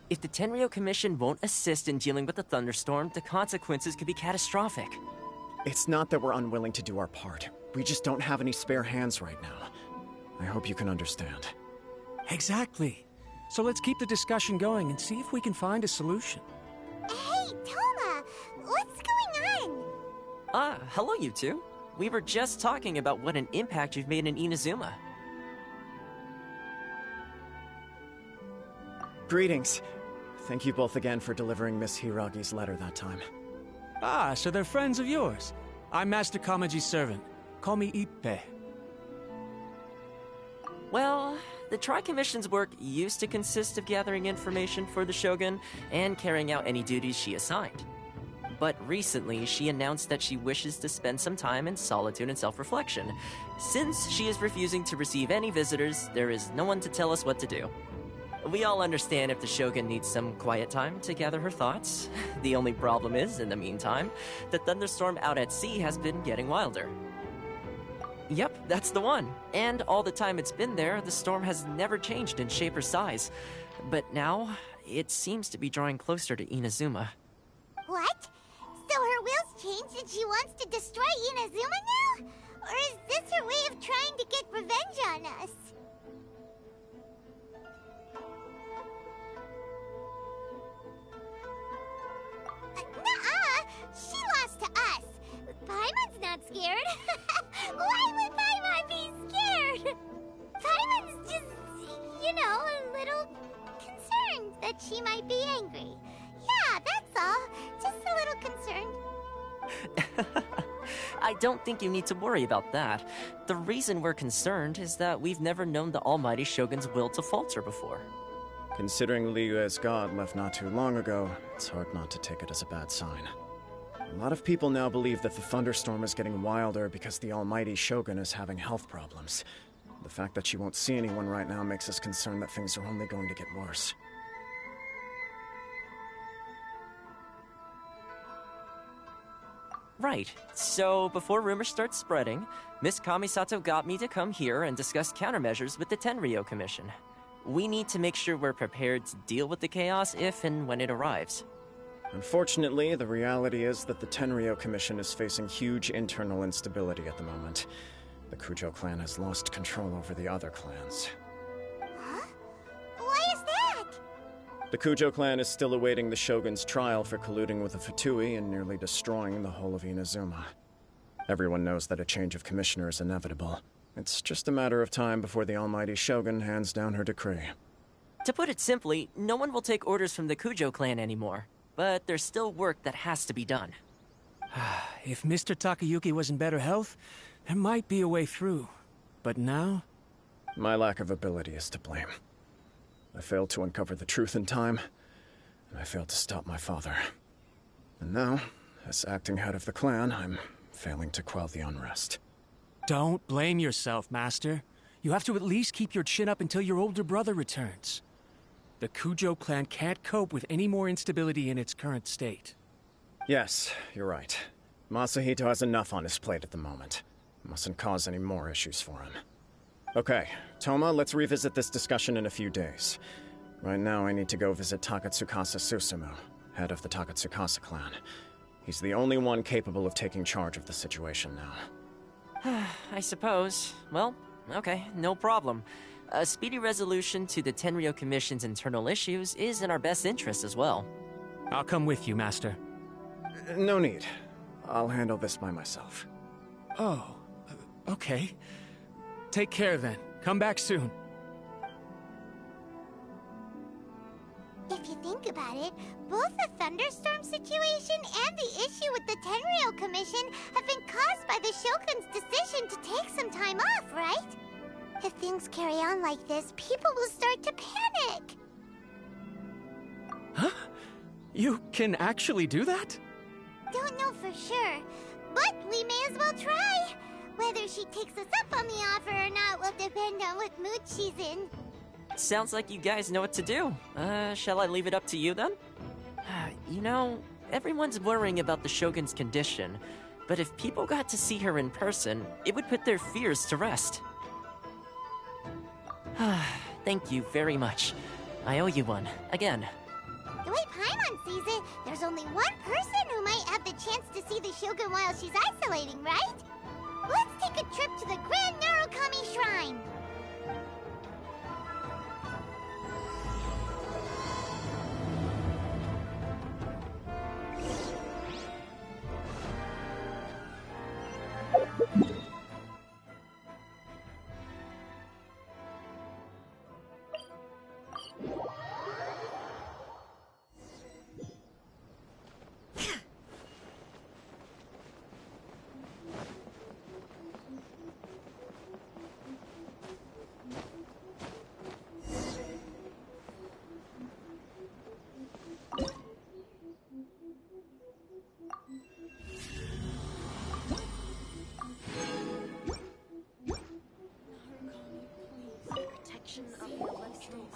If the Tenryo Commission won't assist in dealing with the thunderstorm, the consequences could be catastrophic. It's not that we're unwilling to do our part. We just don't have any spare hands right now. I hope you can understand. Exactly. So let's keep the discussion going and see if we can find a solution. Hey, Toma! What's going on? Hello you two. We were just talking about what an impact you've made in Inazuma. Greetings. Thank you both again for delivering Miss Hiragi's letter that time. Ah, so they're friends of yours. I'm Master Kamaji's servant. Call me Ippei. Well, the Tri-Commission's work used to consist of gathering information for the Shogun and carrying out any duties she assigned. But recently, she announced that she wishes to spend some time in solitude and self-reflection. Since she is refusing to receive any visitors, there is no one to tell us what to do. We all understand if the Shogun needs some quiet time to gather her thoughts. The only problem is, in the meantime, the thunderstorm out at sea has been getting wilder. Yep, that's the one. And all the time it's been there, the storm has never changed in shape or size. But now, it seems to be drawing closer to Inazuma. What? So her will's changed and she wants to destroy Inazuma now? Or is this her way of trying to get revenge on us? Nuh-uh! She lost to us. Paimon's not scared. Why would Paimon be scared? Paimon's just, a little concerned that she might be angry. Yeah, that's all. Just a little concerned. I don't think you need to worry about that. The reason we're concerned is that we've never known the Almighty Shogun's will to falter before. Considering Liyue's god left not too long ago, it's hard not to take it as a bad sign. A lot of people now believe that the thunderstorm is getting wilder because the Almighty Shogun is having health problems. The fact that she won't see anyone right now makes us concerned that things are only going to get worse. Right. So, before rumors start spreading, Miss Kamisato got me to come here and discuss countermeasures with the Tenryo Commission. We need to make sure we're prepared to deal with the chaos if and when it arrives. Unfortunately, the reality is that the Tenryo Commission is facing huge internal instability at the moment. The Kujo clan has lost control over the other clans. Huh? Why is that? The Kujo clan is still awaiting the Shogun's trial for colluding with the Fatui and nearly destroying the whole of Inazuma. Everyone knows that a change of commissioner is inevitable. It's just a matter of time before the Almighty Shogun hands down her decree. To put it simply, no one will take orders from the Kujo clan anymore. But there's still work that has to be done. If Mr. Takayuki was in better health, there might be a way through. But now? My lack of ability is to blame. I failed to uncover the truth in time, and I failed to stop my father. And now, as acting head of the clan, I'm failing to quell the unrest. Don't blame yourself, Master. You have to at least keep your chin up until your older brother returns. The Kujo clan can't cope with any more instability in its current state. Yes, you're right. Masahito has enough on his plate at the moment. Mustn't cause any more issues for him. Okay, Toma, let's revisit this discussion in a few days. Right now, I need to go visit Takatsukasa Susumu, head of the Takatsukasa clan. He's the only one capable of taking charge of the situation now. I suppose. Well, okay, no problem. A speedy resolution to the Tenryo Commission's internal issues is in our best interest as well. I'll come with you, Master. No need. I'll handle this by myself. Oh, okay. Take care then. Come back soon. If you think about it, both the thunderstorm situation and the issue with the Tenryo Commission have been caused by the Shogun's decision to take some time off, right? If things carry on like this, people will start to panic. Huh? You can actually do that? Don't know for sure, but we may as well try. Whether she takes us up on the offer or not will depend on what mood she's in. Sounds like you guys know what to do. Shall I leave it up to you then? You know, everyone's worrying about the Shogun's condition, but if people got to see her in person, it would put their fears to rest. Thank you very much. I owe you one, again. The way Paimon sees it, there's only one person who might have the chance to see the Shogun while she's isolating, right? Let's take a trip to the Grand Narukami Shrine!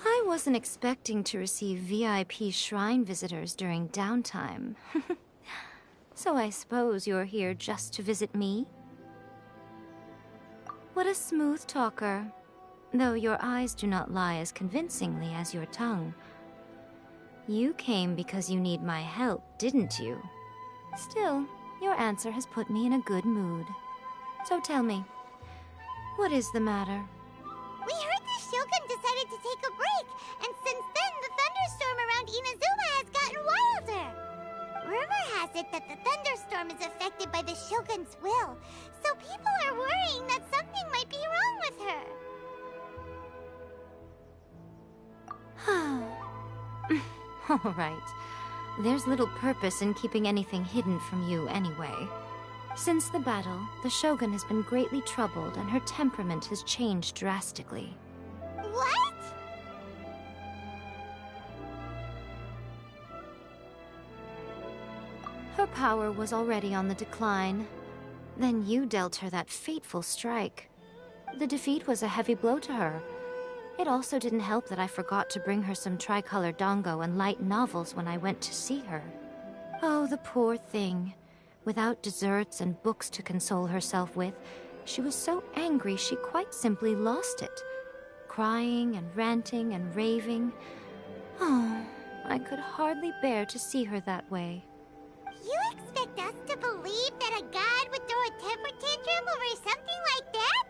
I wasn't expecting to receive VIP shrine visitors during downtime. So I suppose you're here just to visit me? What a smooth talker. Though your eyes do not lie as convincingly as your tongue. You came because you need my help, didn't you? Still, your answer has put me in a good mood. So tell me, what is the matter? We heard the Shogun decided to take a break, and since then the thunderstorm around Inazuma has gotten wilder. Rumor has it that the thunderstorm is affected by the Shogun's will, so people are worrying that something might be wrong with her. All right. There's little purpose in keeping anything hidden from you anyway. Since the battle, the Shogun has been greatly troubled and her temperament has changed drastically. What? Her power was already on the decline. Then you dealt her that fateful strike. The defeat was a heavy blow to her. It also didn't help that I forgot to bring her some tricolor dango and light novels when I went to see her. Oh, the poor thing. Without desserts and books to console herself with, she was so angry she quite simply lost it. Crying and ranting and raving. Oh, I could hardly bear to see her that way. You expect us to believe that a god would throw a temper tantrum over something like that?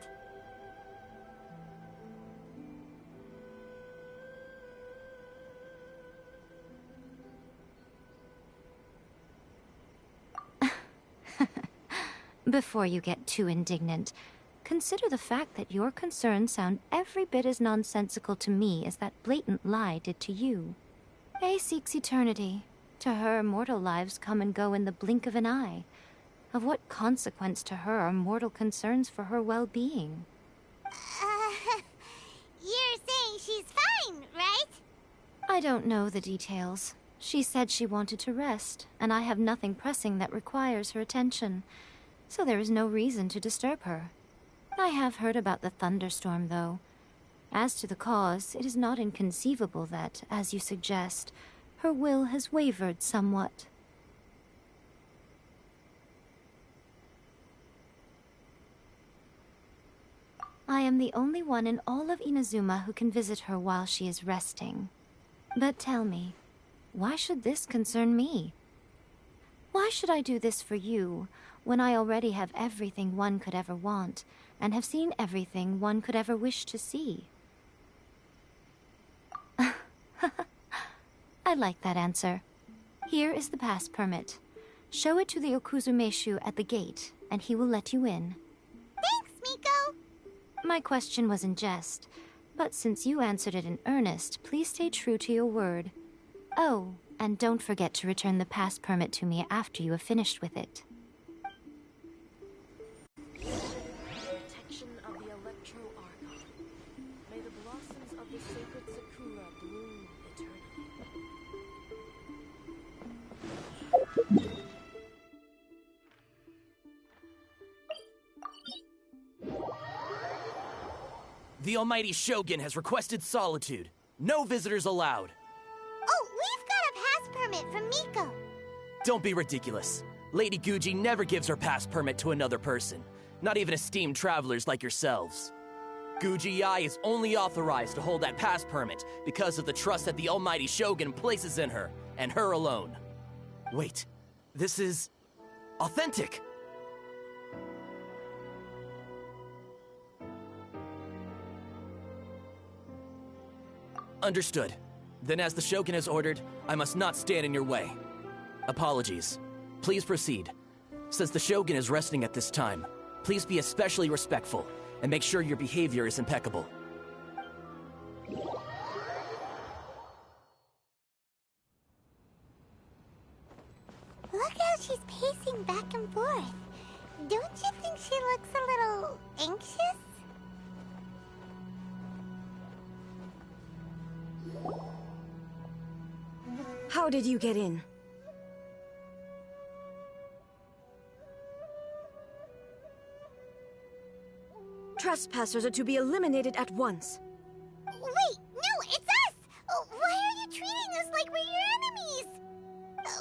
Before you get too indignant, consider the fact that your concerns sound every bit as nonsensical to me as that blatant lie did to you. A seeks eternity. To her, mortal lives come and go in the blink of an eye. Of what consequence to her are mortal concerns for her well-being? You're saying she's fine, right? I don't know the details. She said she wanted to rest, and I have nothing pressing that requires her attention. So there is no reason to disturb her. I have heard about the thunderstorm, though. As to the cause, it is not inconceivable that, as you suggest, her will has wavered somewhat. I am the only one in all of Inazuma who can visit her while she is resting. But tell me, why should this concern me? Why should I do this for you, when I already have everything one could ever want, and have seen everything one could ever wish to see? I like that answer. Here is the pass permit. Show it to the Okuzumeshu at the gate, and he will let you in. Thanks, Miko! My question was in jest, but since you answered it in earnest, please stay true to your word. Oh, and don't forget to return the pass permit to me after you have finished with it. Protection of the Electro Archon. May the blossoms of the sacred Sakura bloom eternally. The Almighty Shogun has requested solitude. No visitors allowed. Oh, we've got a pass permit from Miko. Don't be ridiculous. Lady Guji never gives her pass permit to another person, not even esteemed travelers like yourselves. Guji-ai is only authorized to hold that pass permit because of the trust that the Almighty Shogun places in her. and her alone. Wait, this is authentic. Understood. Then as the Shogun has ordered, I must not stand in your way. Apologies. Please proceed. Since the Shogun is resting at this time, please be especially respectful and make sure your behavior is impeccable. Look how she's pacing back and forth. Don't you think she looks a little anxious? How did you get in? Trespassers are to be eliminated at once. Wait, no, it's us! Why are you treating us like we're your enemies?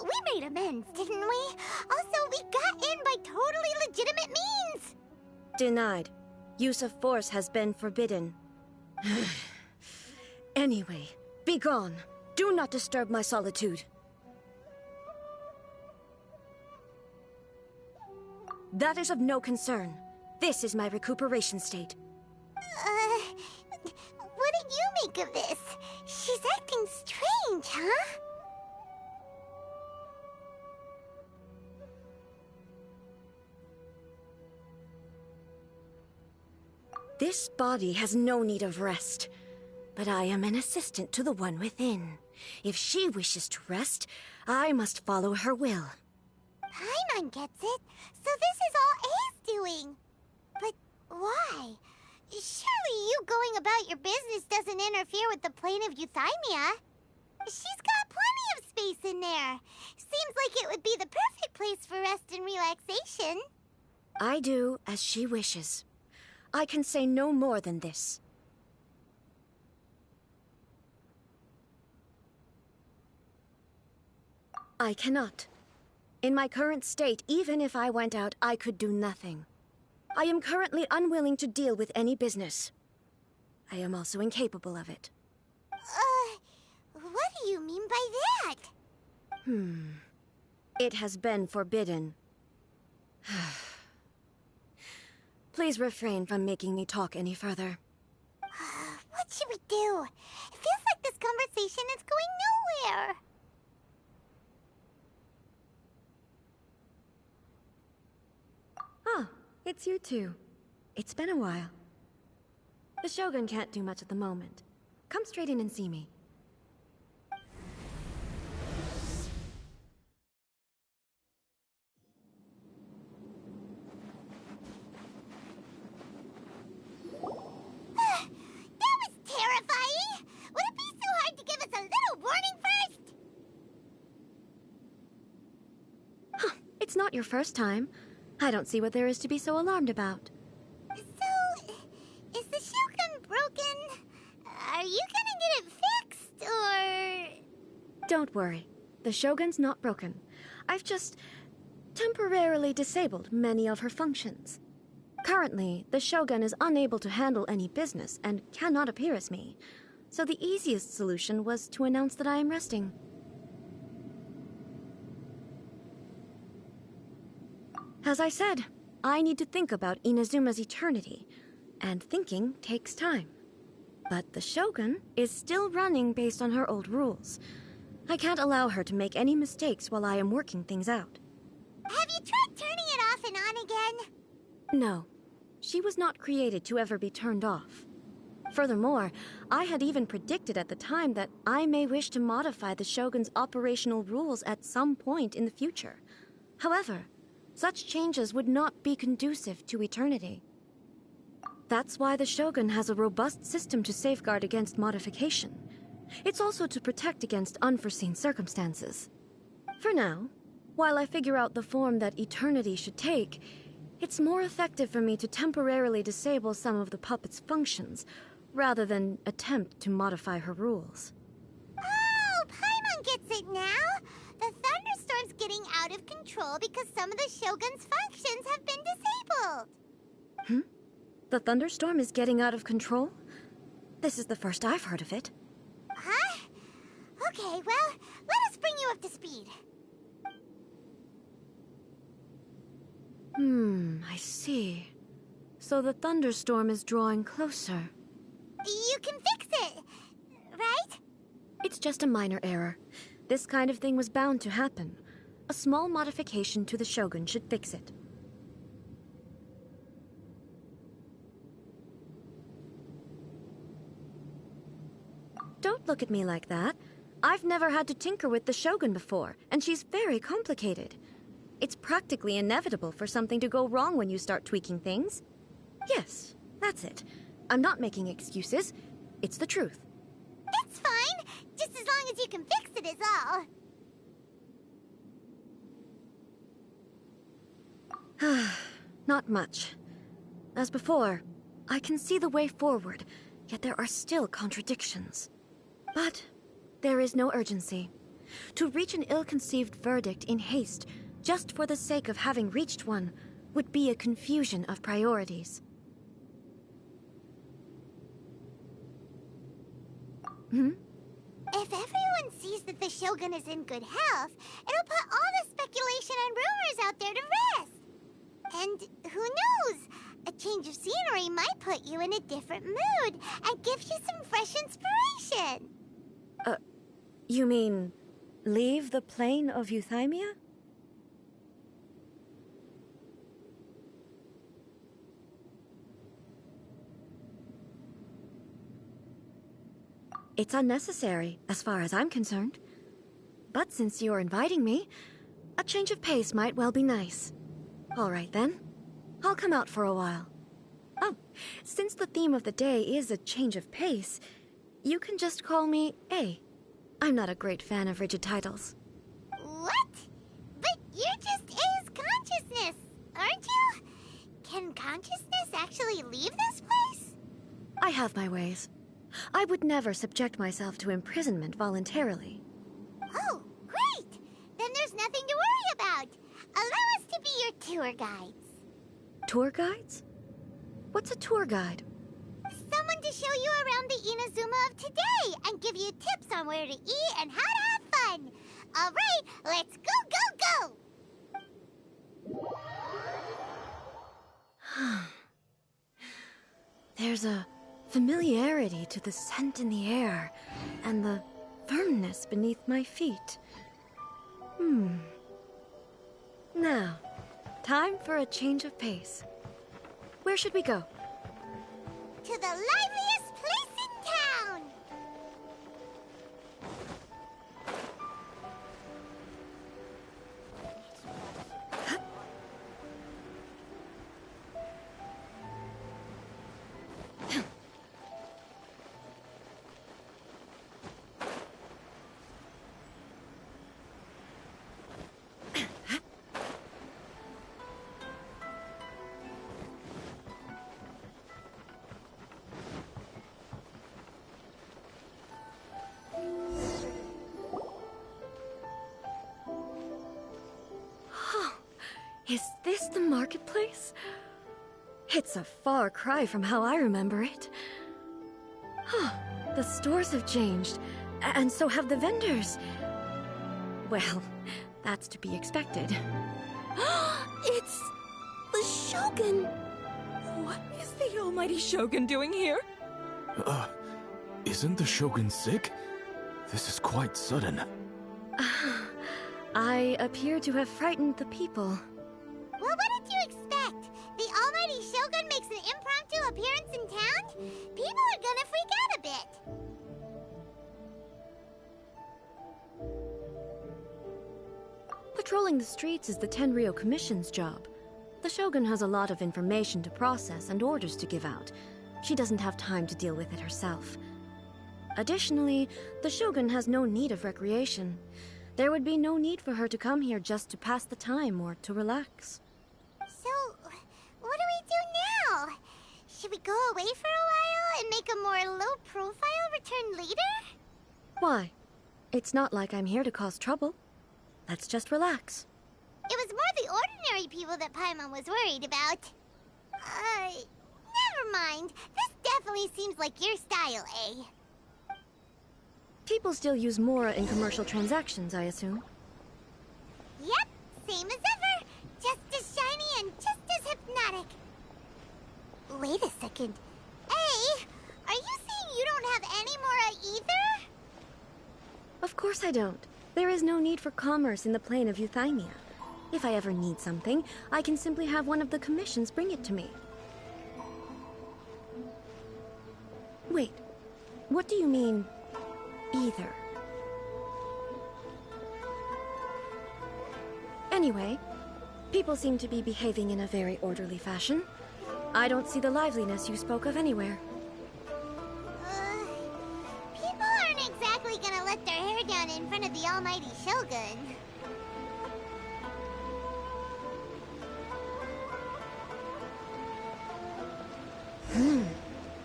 We made amends, didn't we? Also, we got in by totally legitimate means! Denied. Use of force has been forbidden. Anyway, be gone. Do not disturb my solitude. That is of no concern. This is my recuperation state. What do you make of this? She's acting strange, huh? This body has no need of rest, but I am an assistant to the one within. If she wishes to rest, I must follow her will. Paimon gets it, so this is all A's doing. But why? Surely you going about your business doesn't interfere with the plane of euthymia. She's got plenty of space in there. Seems like it would be the perfect place for rest and relaxation. I do as she wishes. I can say no more than this. I cannot. In my current state, even if I went out, I could do nothing. I am currently unwilling to deal with any business. I am also incapable of it. What do you mean by that? It has been forbidden. Please refrain from making me talk any further. What should we do? It feels like this conversation is going nowhere. Ah, it's you two. It's been a while. The Shogun can't do much at the moment. Come straight in and see me. That was terrifying! Would it be so hard to give us a little warning first? It's not your first time. I don't see what there is to be so alarmed about. So, is the Shogun broken? Are you gonna get it fixed, or...? Don't worry. The Shogun's not broken. I've just temporarily disabled many of her functions. Currently, the Shogun is unable to handle any business and cannot appear as me. So the easiest solution was to announce that I am resting. As I said, I need to think about Inazuma's eternity, and thinking takes time. But the Shogun is still running based on her old rules. I can't allow her to make any mistakes while I am working things out. Have you tried turning it off and on again? No, she was not created to ever be turned off. Furthermore, I had even predicted at the time that I may wish to modify the Shogun's operational rules at some point in the future. However, such changes would not be conducive to eternity. That's why the Shogun has a robust system to safeguard against modification. It's also to protect against unforeseen circumstances. For now, while I figure out the form that eternity should take, it's more effective for me to temporarily disable some of the puppet's functions, rather than attempt to modify her rules. Oh, Paimon gets it now! The thunderstorm's getting out of control because some of the Shogun's functions have been disabled. The thunderstorm is getting out of control? This is the first I've heard of it. Huh? Okay, well, let us bring you you up to speed. I see. So the thunderstorm is drawing closer. You can fix it, right? It's just a minor error. This kind of thing was bound to happen. A small modification to the Shogun should fix it. Don't look at me like that. I've never had to tinker with the Shogun before, and she's very complicated. It's practically inevitable for something to go wrong when you start tweaking things. Yes, that's it. I'm not making excuses. It's the truth. It's fine, just as long as you can fix it is all. Not much. As before, I can see the way forward, yet there are still contradictions. But there is no urgency. To reach an ill-conceived verdict in haste, just for the sake of having reached one, would be a confusion of priorities. If everyone sees that the Shogun is in good health, it'll put all the speculation and rumors out there to rest. And who knows? A change of scenery might put you in a different mood and give you some fresh inspiration. You mean, leave the plane of euthymia? It's unnecessary, as far as I'm concerned. But since you're inviting me, a change of pace might well be nice. All right, then. I'll come out for a while. Oh, since the theme of the day is a change of pace, you can just call me A. I'm not a great fan of rigid titles. What? But you're just A's consciousness, aren't you? Can consciousness actually leave this place? I have my ways. I would never subject myself to imprisonment voluntarily. Oh, great! Then there's nothing to worry about. Allow us to be your tour guides. Tour guides? What's a tour guide? Someone to show you around the Inazuma of today and give you tips on where to eat and how to have fun. All right, let's go, go, go! There's a familiarity to the scent in the air and the firmness beneath my feet. Now, time for a change of pace. Where should we go? To the liveliest place in town! Is this the marketplace? It's a far cry from how I remember it. The stores have changed, and so have the vendors. Well, that's to be expected. It's the Shogun! What is the almighty Shogun doing here? Isn't the Shogun sick? This is quite sudden. I appear to have frightened the people. Well, what did you expect? The almighty Shogun makes an impromptu appearance in town? People are gonna freak out a bit. Patrolling the streets is the Tenryou Commission's job. The Shogun has a lot of information to process and orders to give out. She doesn't have time to deal with it herself. Additionally, the Shogun has no need of recreation. There would be no need for her to come here just to pass the time or to relax. So, what do we do now? Should we go away for a while and make a more low-profile return later? Why? It's not like I'm here to cause trouble. Let's just relax. It was more the ordinary people that Paimon was worried about. Never mind. This definitely seems like your style, eh? People still use Mora in commercial transactions, I assume? Yep, same as ever. Just as shiny and just as hypnotic. Wait a second. Hey, are you saying you don't have any Mora either? Of course I don't. There is no need for commerce in the plane of Euthymia. If I ever need something, I can simply have one of the commissions bring it to me. Wait, what do you mean, either? Anyway, people seem to be behaving in a very orderly fashion. I don't see the liveliness you spoke of anywhere. People aren't exactly gonna let their hair down in front of the almighty Shogun.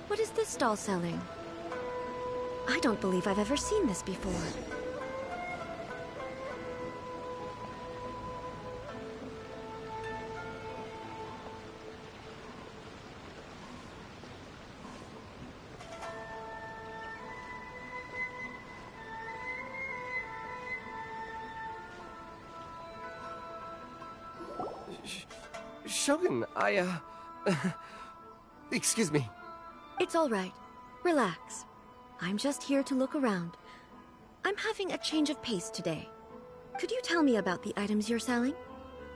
What is this stall selling? I don't believe I've ever seen this before. Shogun, excuse me. It's all right. Relax. I'm just here to look around. I'm having a change of pace today. Could you tell me about the items you're selling?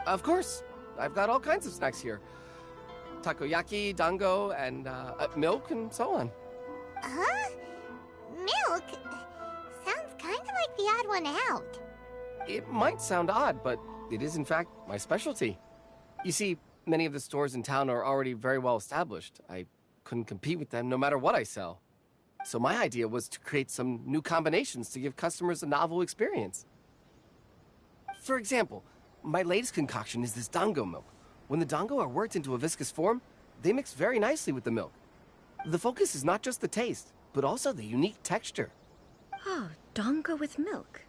Of course. I've got all kinds of snacks here. Takoyaki, dango, and milk, and so on. Huh? Milk? Sounds kind of like the odd one out. It might sound odd, but it is in fact my specialty. You see, many of the stores in town are already very well established. I couldn't compete with them no matter what I sell. So my idea was to create some new combinations to give customers a novel experience. For example, my latest concoction is this dango milk. When the dango are worked into a viscous form, they mix very nicely with the milk. The focus is not just the taste, but also the unique texture. Oh, dango with milk.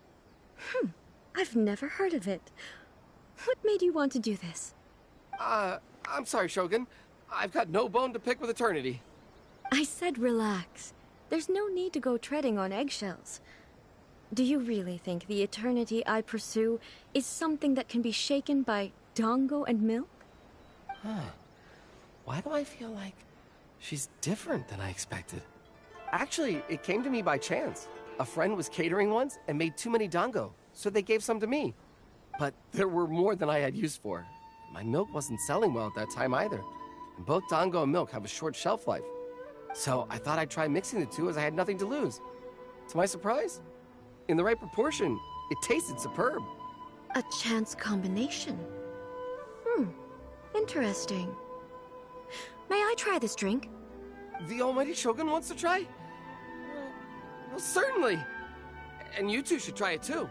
I've never heard of it. What made you want to do this? I'm sorry, Shogun. I've got no bone to pick with eternity. I said relax. There's no need to go treading on eggshells. Do you really think the eternity I pursue is something that can be shaken by dango and milk? Huh. Why do I feel like she's different than I expected? Actually, it came to me by chance. A friend was catering once and made too many dango, so they gave some to me. But there were more than I had use for. My milk wasn't selling well at that time either. And both dango and milk have a short shelf life. So I thought I'd try mixing the two as I had nothing to lose. To my surprise, in the right proportion, it tasted superb. A chance combination. Interesting. May I try this drink? The almighty Shogun wants to try? Well, certainly. And you two should try it too.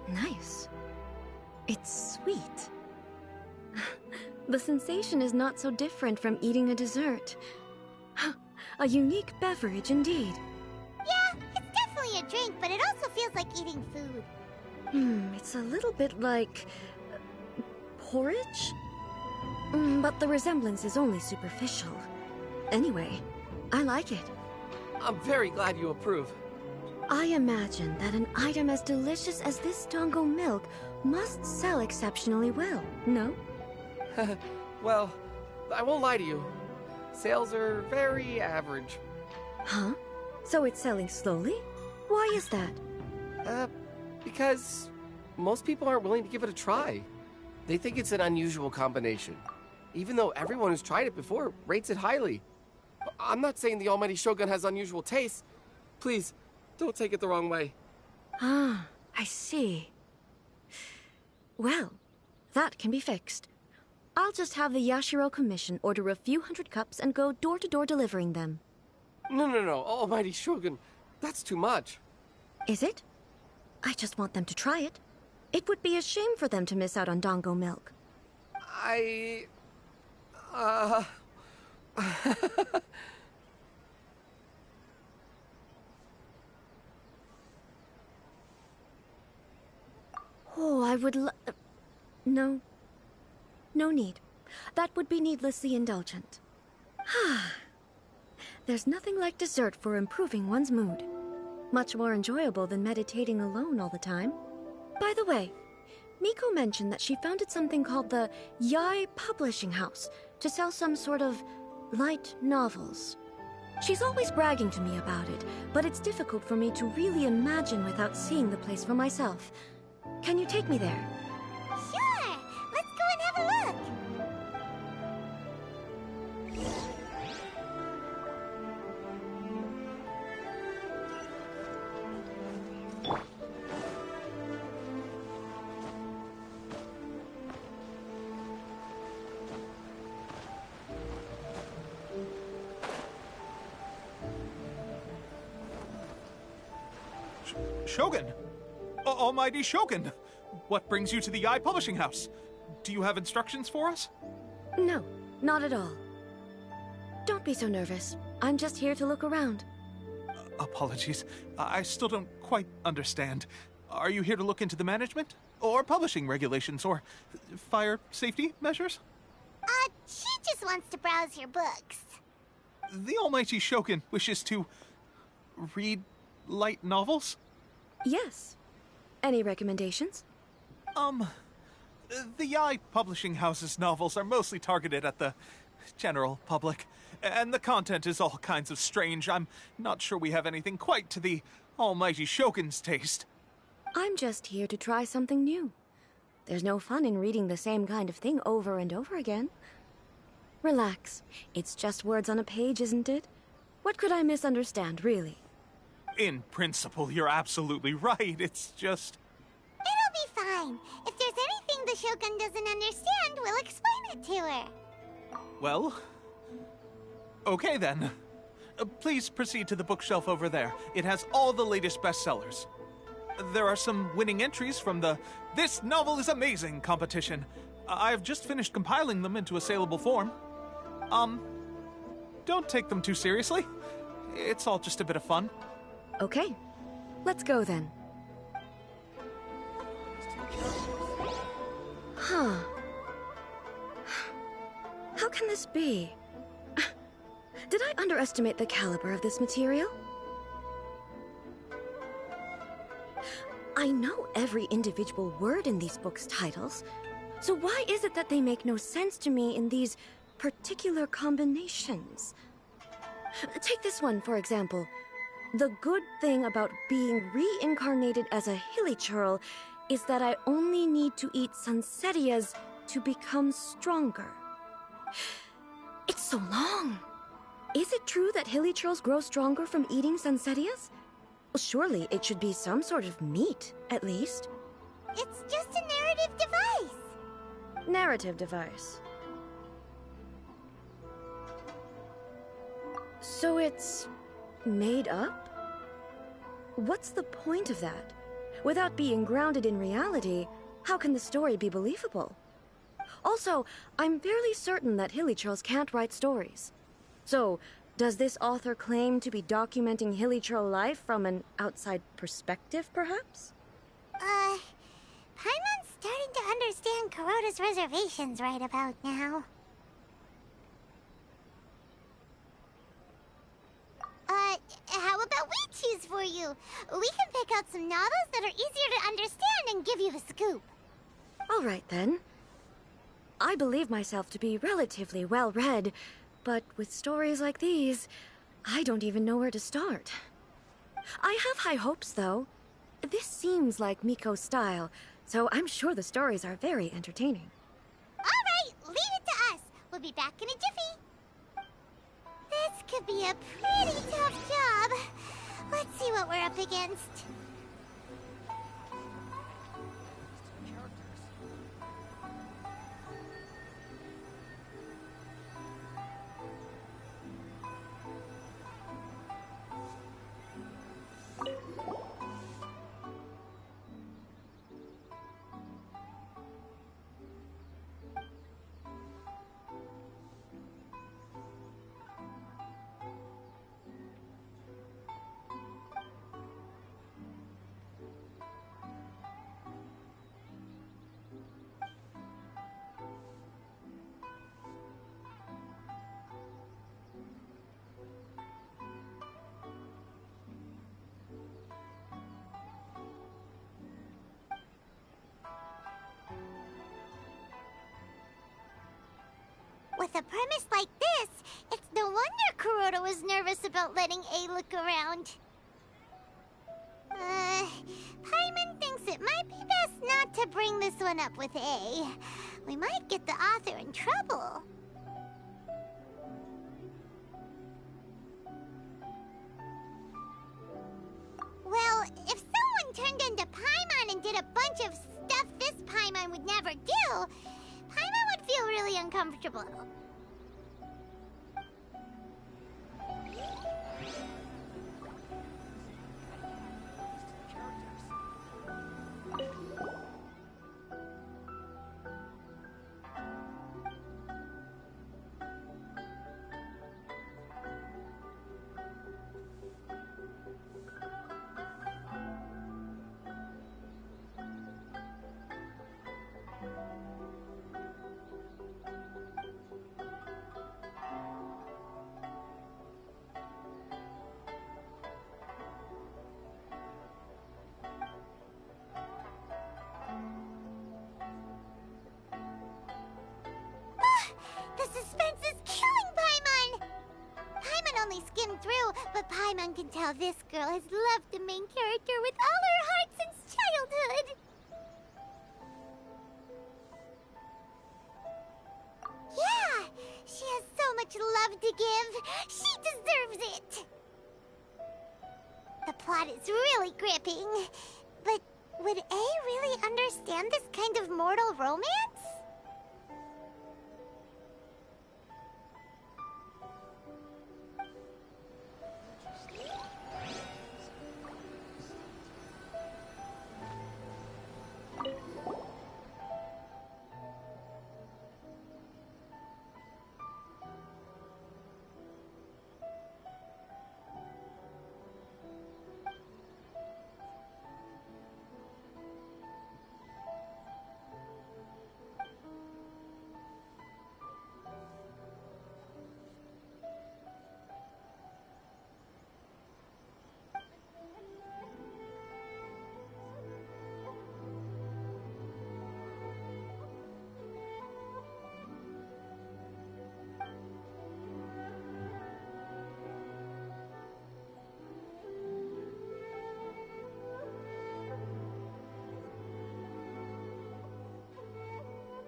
Nice. It's sweet. The sensation is not so different from eating a dessert. A unique beverage indeed. Yeah, it's definitely a drink, but it also feels like eating food. It's a little bit like... porridge? But the resemblance is only superficial. Anyway, I like it. I'm very glad you approve. I imagine that an item as delicious as this dango milk must sell exceptionally well, no? Well, I won't lie to you. Sales are very average. Huh? So it's selling slowly? Why is that? Because most people aren't willing to give it a try. They think it's an unusual combination. Even though everyone who's tried it before rates it highly. I'm not saying the almighty Shogun has unusual tastes. Please, don't take it the wrong way. Ah, I see. Well, that can be fixed. I'll just have the Yashiro Commission order a few hundred cups and go door-to-door delivering them. No, almighty Shogun. That's too much. Is it? I just want them to try it. It would be a shame for them to miss out on dango milk. Oh, I would No. No need. That would be needlessly indulgent. There's nothing like dessert for improving one's mood. Much more enjoyable than meditating alone all the time. By the way, Miko mentioned that she founded something called the Yai Publishing House to sell some sort of light novels. She's always bragging to me about it, but it's difficult for me to really imagine without seeing the place for myself. Can you take me there? Sure! Let's go and have a look! Shogun! Almighty Shogun! What brings you to the Yai Publishing House? Do you have instructions for us? No, not at all. Don't be so nervous. I'm just here to look around. Apologies. I still don't quite understand. Are you here to look into the management? Or publishing regulations? Or fire safety measures? She just wants to browse your books. The Almighty Shogun wishes to read light novels? Yes. Any recommendations? The Yai Publishing House's novels are mostly targeted at the general public, and the content is all kinds of strange. I'm not sure we have anything quite to the Almighty Shogun's taste. I'm just here to try something new. There's no fun in reading the same kind of thing over and over again. Relax. It's just words on a page, isn't it? What could I misunderstand, really? In principle, you're absolutely right. It's just... It'll be fine. If there's anything the Shogun doesn't understand, we'll explain it to her. Well... okay then. Please proceed to the bookshelf over there. It has all the latest bestsellers. There are some winning entries from the This Novel is Amazing competition. I've just finished compiling them into a saleable form. Don't take them too seriously. It's all just a bit of fun. Okay. Let's go then. Huh. How can this be? Did I underestimate the caliber of this material? I know every individual word in these books' titles, so why is it that they make no sense to me in these particular combinations? Take this one, for example. The good thing about being reincarnated as a hilichurl is that I only need to eat sunsetias to become stronger. It's so long. Is it true that hilichurls grow stronger from eating sunsetias? Well, surely it should be some sort of meat, at least. It's just a narrative device. Narrative device. So it's made up? What's the point of that? Without being grounded in reality, how can the story be believable? Also, I'm fairly certain that hilichurls can't write stories. So, does this author claim to be documenting hilichurl life from an outside perspective, perhaps? Paimon's starting to understand Kuroda's reservations right about now. How about we choose for you? We can pick out some novels that are easier to understand and give you the scoop. All right, then. I believe myself to be relatively well-read, but with stories like these, I don't even know where to start. I have high hopes, though. This seems like Miko's style, so I'm sure the stories are very entertaining. All right, leave it to us. We'll be back in a jiffy. This could be a pretty tough job. Let's see what we're up against. With a premise like this, it's no wonder Kuroda was nervous about letting A look around. Paimon thinks it might be best not to bring this one up with A. We might get the author in trouble. Well, if someone turned into Paimon and did a bunch of stuff this Paimon would never do, Paimon would feel really uncomfortable. The suspense is killing Paimon! Paimon only skimmed through, but Paimon can tell this girl has loved the main character with all her heart since childhood. Yeah, she has so much love to give. She deserves it. The plot is really gripping. But would A really understand this kind of mortal romance?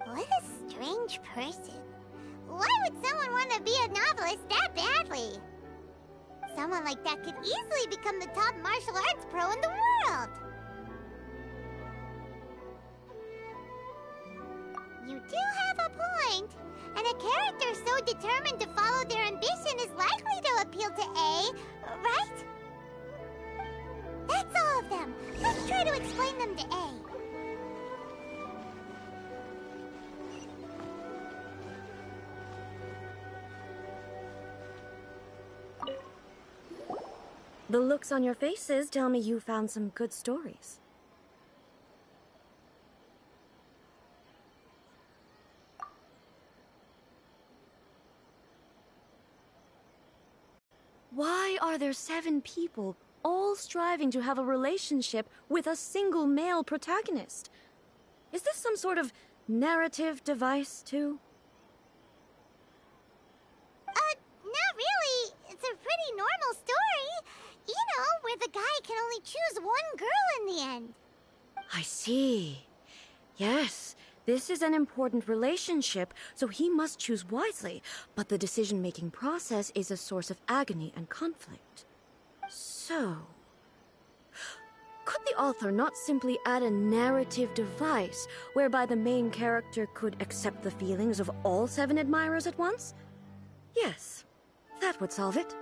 What a strange person. Why would someone want to be a novelist that badly? Someone like that could easily become the top martial arts pro in the world. You do have a point. And a character so determined to follow their ambition is likely to appeal to A, right? That's all of them. Let's try to explain them to A. The looks on your faces tell me you found some good stories. Why are there 7 people all striving to have a relationship with a single male protagonist? Is this some sort of narrative device, too? Not really. It's a pretty normal story. You know, where the guy can only choose one girl in the end. I see. Yes, this is an important relationship, so he must choose wisely, but the decision-making process is a source of agony and conflict. So, could the author not simply add a narrative device whereby the main character could accept the feelings of all 7 admirers at once? Yes, that would solve it.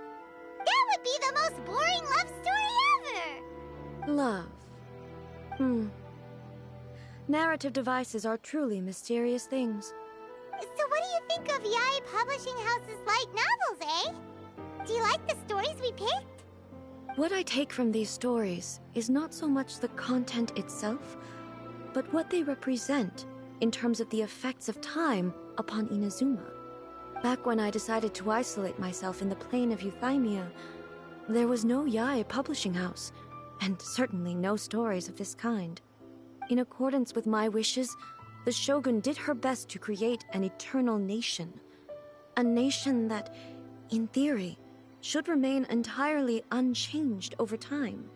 That would be the most boring love story ever! Love. Narrative devices are truly mysterious things. So what do you think of Yae Publishing House's light novels, eh? Do you like the stories we picked? What I take from these stories is not so much the content itself, but what they represent in terms of the effects of time upon Inazuma. Back when I decided to isolate myself in the plane of Euthymia, there was no Yae Publishing House, and certainly no stories of this kind. In accordance with my wishes, the Shogun did her best to create an eternal nation. A nation that, in theory, should remain entirely unchanged over time.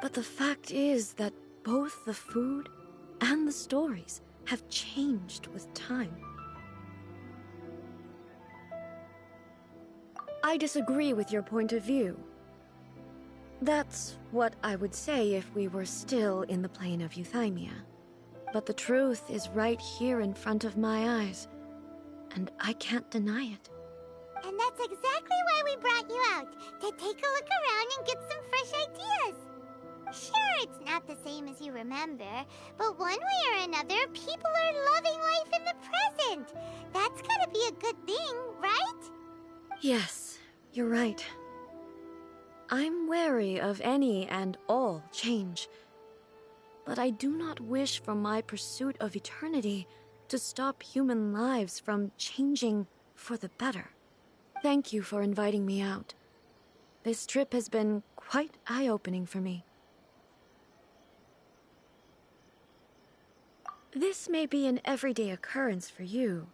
But the fact is that both the food and the stories have changed with time. I disagree with your point of view. That's what I would say if we were still in the plane of euthymia. But the truth is right here in front of my eyes, and I can't deny it. And that's exactly why we brought you out, to take a look around and get some fresh ideas. Sure, it's not the same as you remember, but one way or another, people are loving life in the present. That's gotta be a good thing, right? Yes, you're right. I'm wary of any and all change, but I do not wish for my pursuit of eternity to stop human lives from changing for the better. Thank you for inviting me out. This trip has been quite eye-opening for me. This may be an everyday occurrence for you,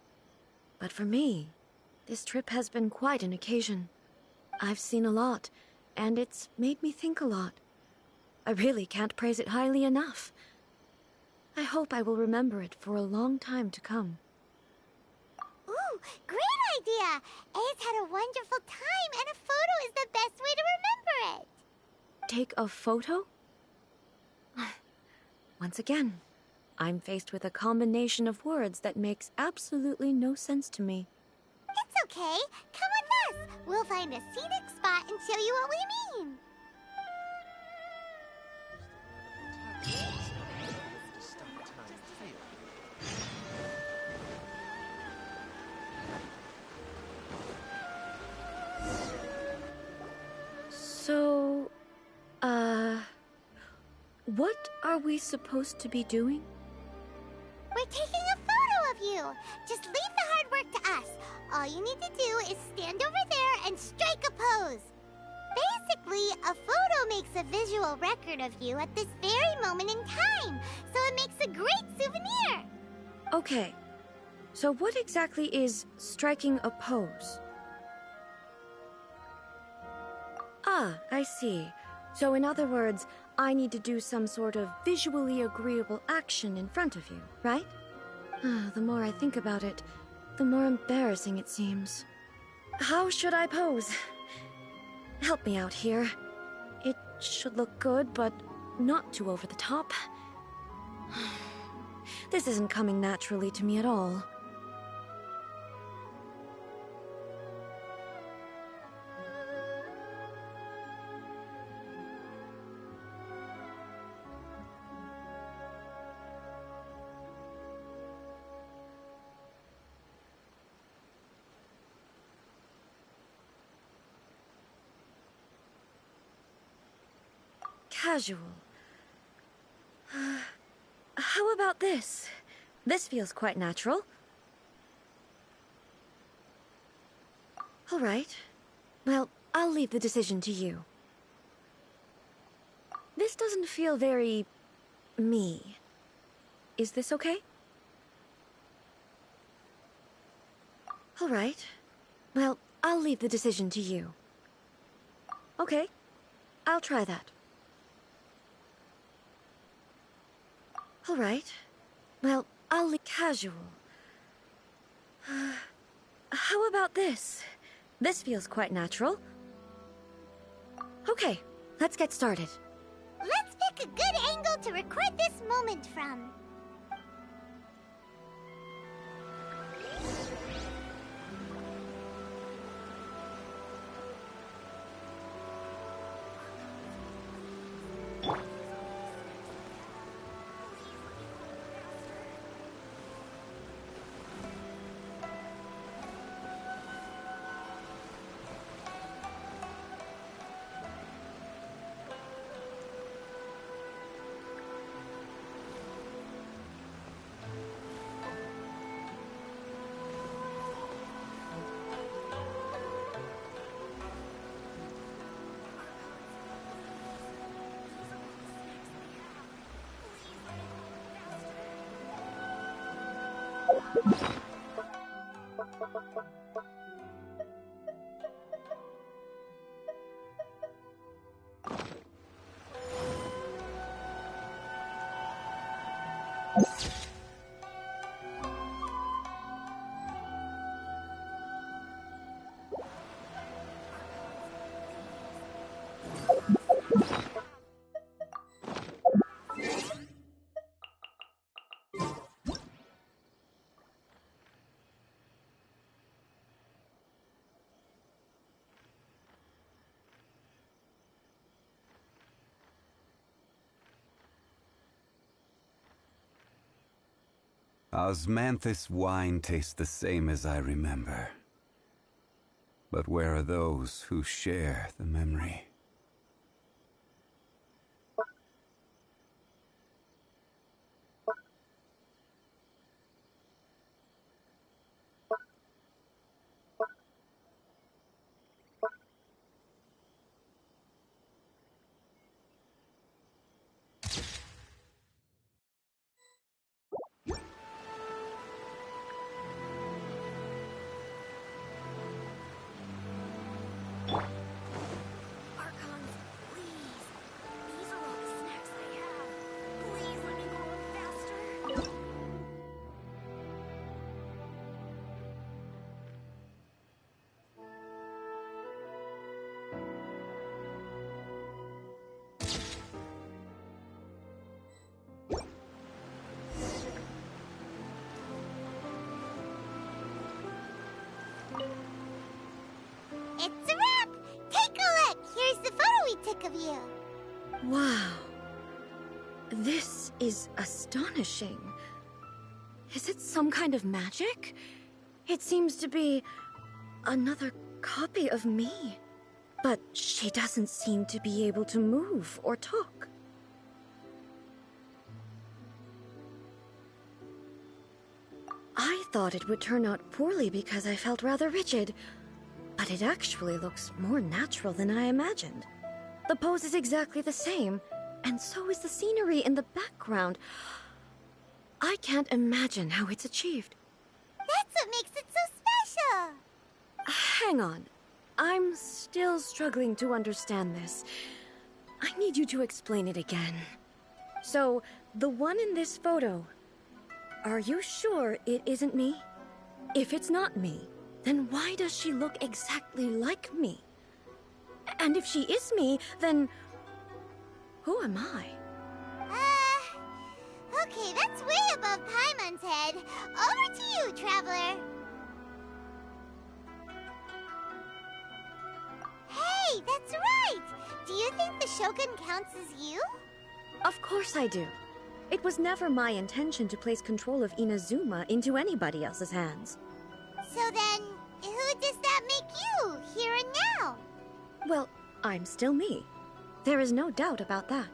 but for me, this trip has been quite an occasion. I've seen a lot, and it's made me think a lot. I really can't praise it highly enough. I hope I will remember it for a long time to come. Ooh, great idea! A's had a wonderful time, and a photo is the best way to remember it. Take a photo? Once again, I'm faced with a combination of words that makes absolutely no sense to me. It's okay. Come with us. We'll find a scenic spot and show you what we mean. So, what are we supposed to be doing? We're taking a photo of you. Just leave the hard work to us. All you need to do is stand over there and strike a pose. Basically, a photo makes a visual record of you at this very moment in time, so it makes a great souvenir. Okay, so what exactly is striking a pose? Ah, I see. So in other words, I need to do some sort of visually agreeable action in front of you, right? The more I think about it, the more embarrassing it seems. How should I pose? Help me out here. It should look good, but not too over the top. This isn't coming naturally to me at all. Casual. How about this? This feels quite natural. All right. Well, I'll leave the decision to you. This doesn't feel very... me. Is this okay? All right. Well, I'll leave the decision to you. Okay. I'll try that. All right. Well, I'll leave casual. How about this? This feels quite natural. Okay, let's get started. Let's pick a good angle to record this moment from. Osmanthus wine tastes the same as I remember. But where are those who share the memory? It's a wrap! Take a look! Here's the photo we took of you. Wow. This is astonishing. Is it some kind of magic? It seems to be another copy of me. But she doesn't seem to be able to move or talk. I thought it would turn out poorly because I felt rather rigid. But it actually looks more natural than I imagined. The pose is exactly the same, and so is the scenery in the background. I can't imagine how it's achieved. That's what makes it so special! Hang on. I'm still struggling to understand this. I need you to explain it again. So, the one in this photo, are you sure it isn't me? If it's not me, then why does she look exactly like me? And if she is me, then who am I? Okay, that's way above Paimon's head. Over to you, Traveler. Hey, that's right! Do you think the Shogun counts as you? Of course I do. It was never my intention to place control of Inazuma into anybody else's hands. So then, who does that make you, here and now? Well, I'm still me. There is no doubt about that.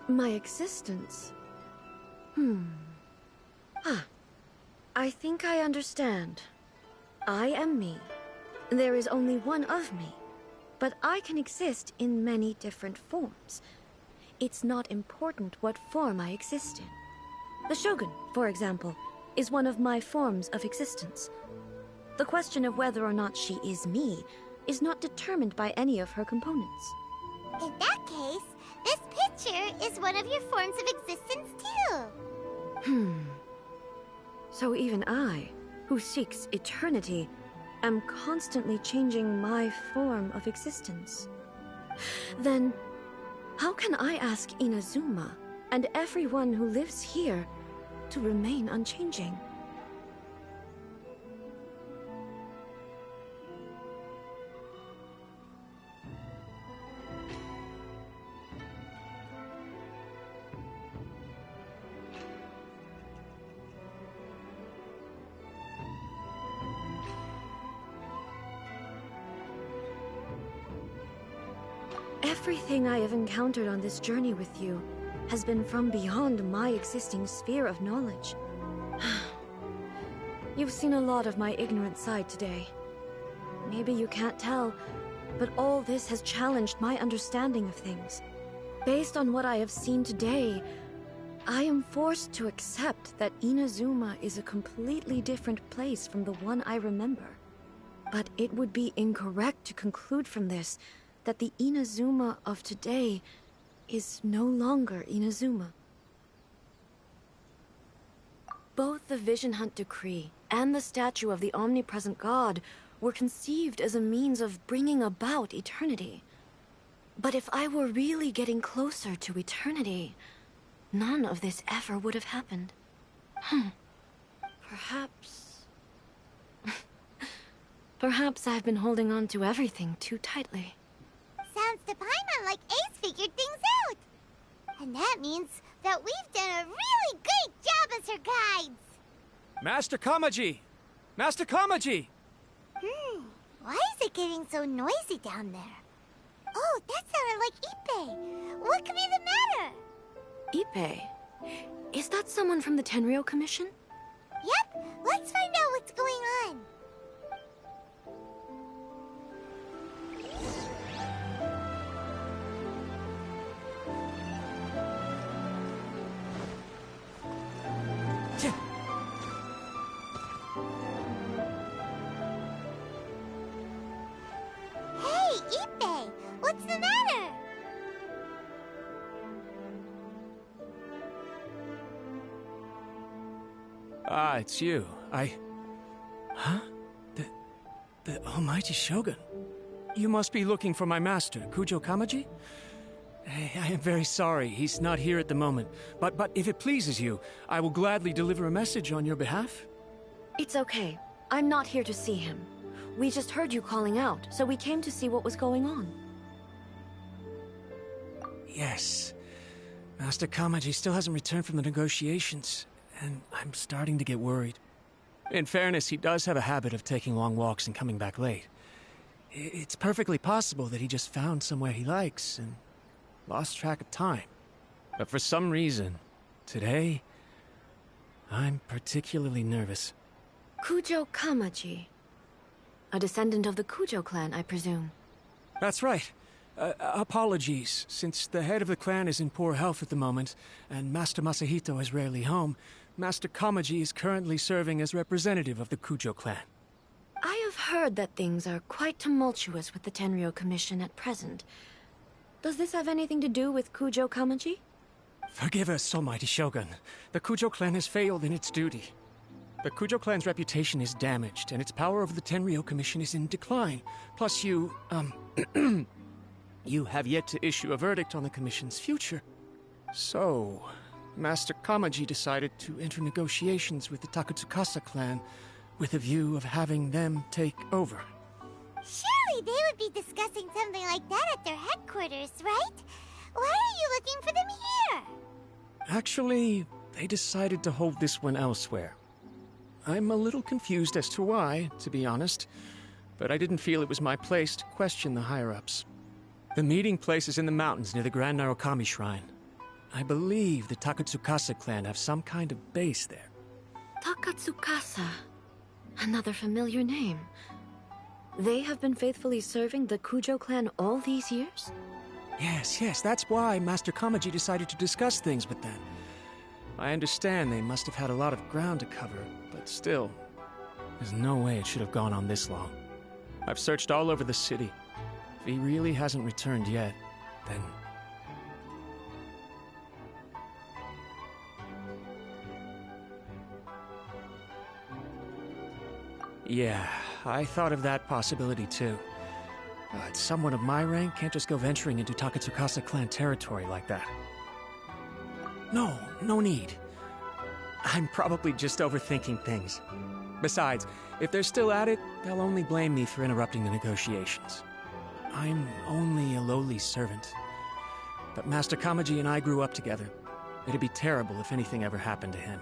My existence? I think I understand. I am me. There is only one of me. But I can exist in many different forms. It's not important what form I exist in. The Shogun, for example, is one of my forms of existence. The question of whether or not she is me is not determined by any of her components. In that case, this picture is one of your forms of existence too. So even I, who seeks eternity, am constantly changing my form of existence. Then, how can I ask Inazuma and everyone who lives here to remain unchanging? Everything I have encountered on this journey with you has been from beyond my existing sphere of knowledge. You've seen a lot of my ignorant side today. Maybe you can't tell, but all this has challenged my understanding of things. Based on what I have seen today, I am forced to accept that Inazuma is a completely different place from the one I remember. But it would be incorrect to conclude from this that the Inazuma of today is no longer Inazuma. Both the Vision Hunt Decree and the statue of the omnipresent god were conceived as a means of bringing about eternity. But if I were really getting closer to eternity, none of this ever would have happened. Perhaps... Perhaps I've been holding on to everything too tightly. Sounds to Paimon like Ace figured things out. And that means that we've done a really great job as her guides! Master Kamaji! Master Kamaji! Why is it getting so noisy down there? Oh, that sounded like Ippei! What could be the matter? Ippei? Is that someone from the Tenryou Commission? Yep, let's find out what's going on. Hey, Ippei! What's the matter? Ah, it's you. Huh? The almighty Shogun. You must be looking for my master, Kujo Kamaji? I am very sorry, he's not here at the moment. But if it pleases you, I will gladly deliver a message on your behalf. It's okay. I'm not here to see him. We just heard you calling out, so we came to see what was going on. Yes. Master Kamaji still hasn't returned from the negotiations, and I'm starting to get worried. In fairness, he does have a habit of taking long walks and coming back late. It's perfectly possible that he just found somewhere he likes and lost track of time. But for some reason, today, I'm particularly nervous. Kujo Kamaji. A descendant of the Kujo clan, I presume. That's right. Apologies, since the head of the clan is in poor health at the moment, and Master Masahito is rarely home, Master Kamaji is currently serving as representative of the Kujo clan. I have heard that things are quite tumultuous with the Tenryou Commission at present. Does this have anything to do with Kujo Kamaji? Forgive us, almighty Shogun. The Kujo clan has failed in its duty. The Kujo clan's reputation is damaged, and its power over the Tenryou Commission is in decline. Plus you, you have yet to issue a verdict on the Commission's future. So, Master Kamaji decided to enter negotiations with the Takatsukasa clan with a view of having them take over. Surely they would be discussing something like that at their headquarters, right? Why are you looking for them here? Actually, they decided to hold this one elsewhere. I'm a little confused as to why, to be honest, but I didn't feel it was my place to question the higher-ups. The meeting place is in the mountains near the Grand Narukami Shrine. I believe the Takatsukasa clan have some kind of base there. Takatsukasa. Another familiar name. They have been faithfully serving the Kujo clan all these years? Yes, that's why Master Kamaji decided to discuss things with them. I understand they must have had a lot of ground to cover, but still, there's no way it should have gone on this long. I've searched all over the city. If he really hasn't returned yet, then... Yeah, I thought of that possibility too. But someone of my rank can't just go venturing into Takatsukasa clan territory like that. No need. I'm probably just overthinking things. Besides, if they're still at it, they'll only blame me for interrupting the negotiations. I'm only a lowly servant. But Master Kamaji and I grew up together. It'd be terrible if anything ever happened to him.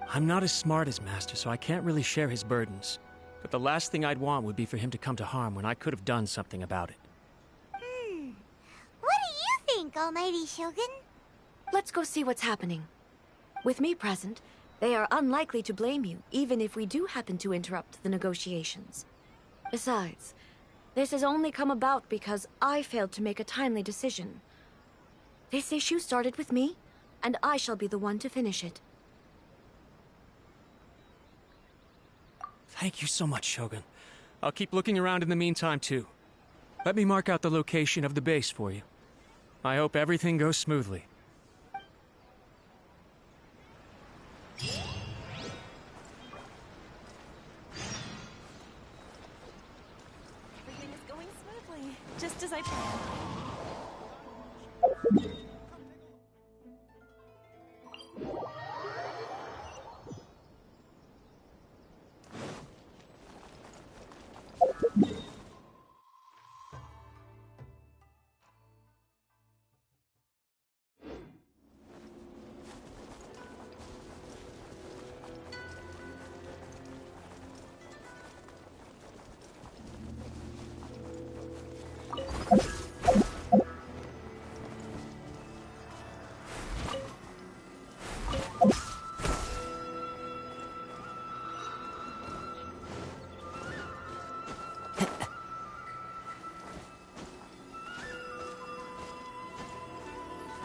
I'm not as smart as Master, so I can't really share his burdens. But the last thing I'd want would be for him to come to harm when I could have done something about it. What do you think, almighty Shogun? Let's go see what's happening. With me present, they are unlikely to blame you, even if we do happen to interrupt the negotiations. Besides, this has only come about because I failed to make a timely decision. This issue started with me, and I shall be the one to finish it. Thank you so much, Shogun. I'll keep looking around in the meantime, too. Let me mark out the location of the base for you. I hope everything goes smoothly. Everything is going smoothly, just as I planned.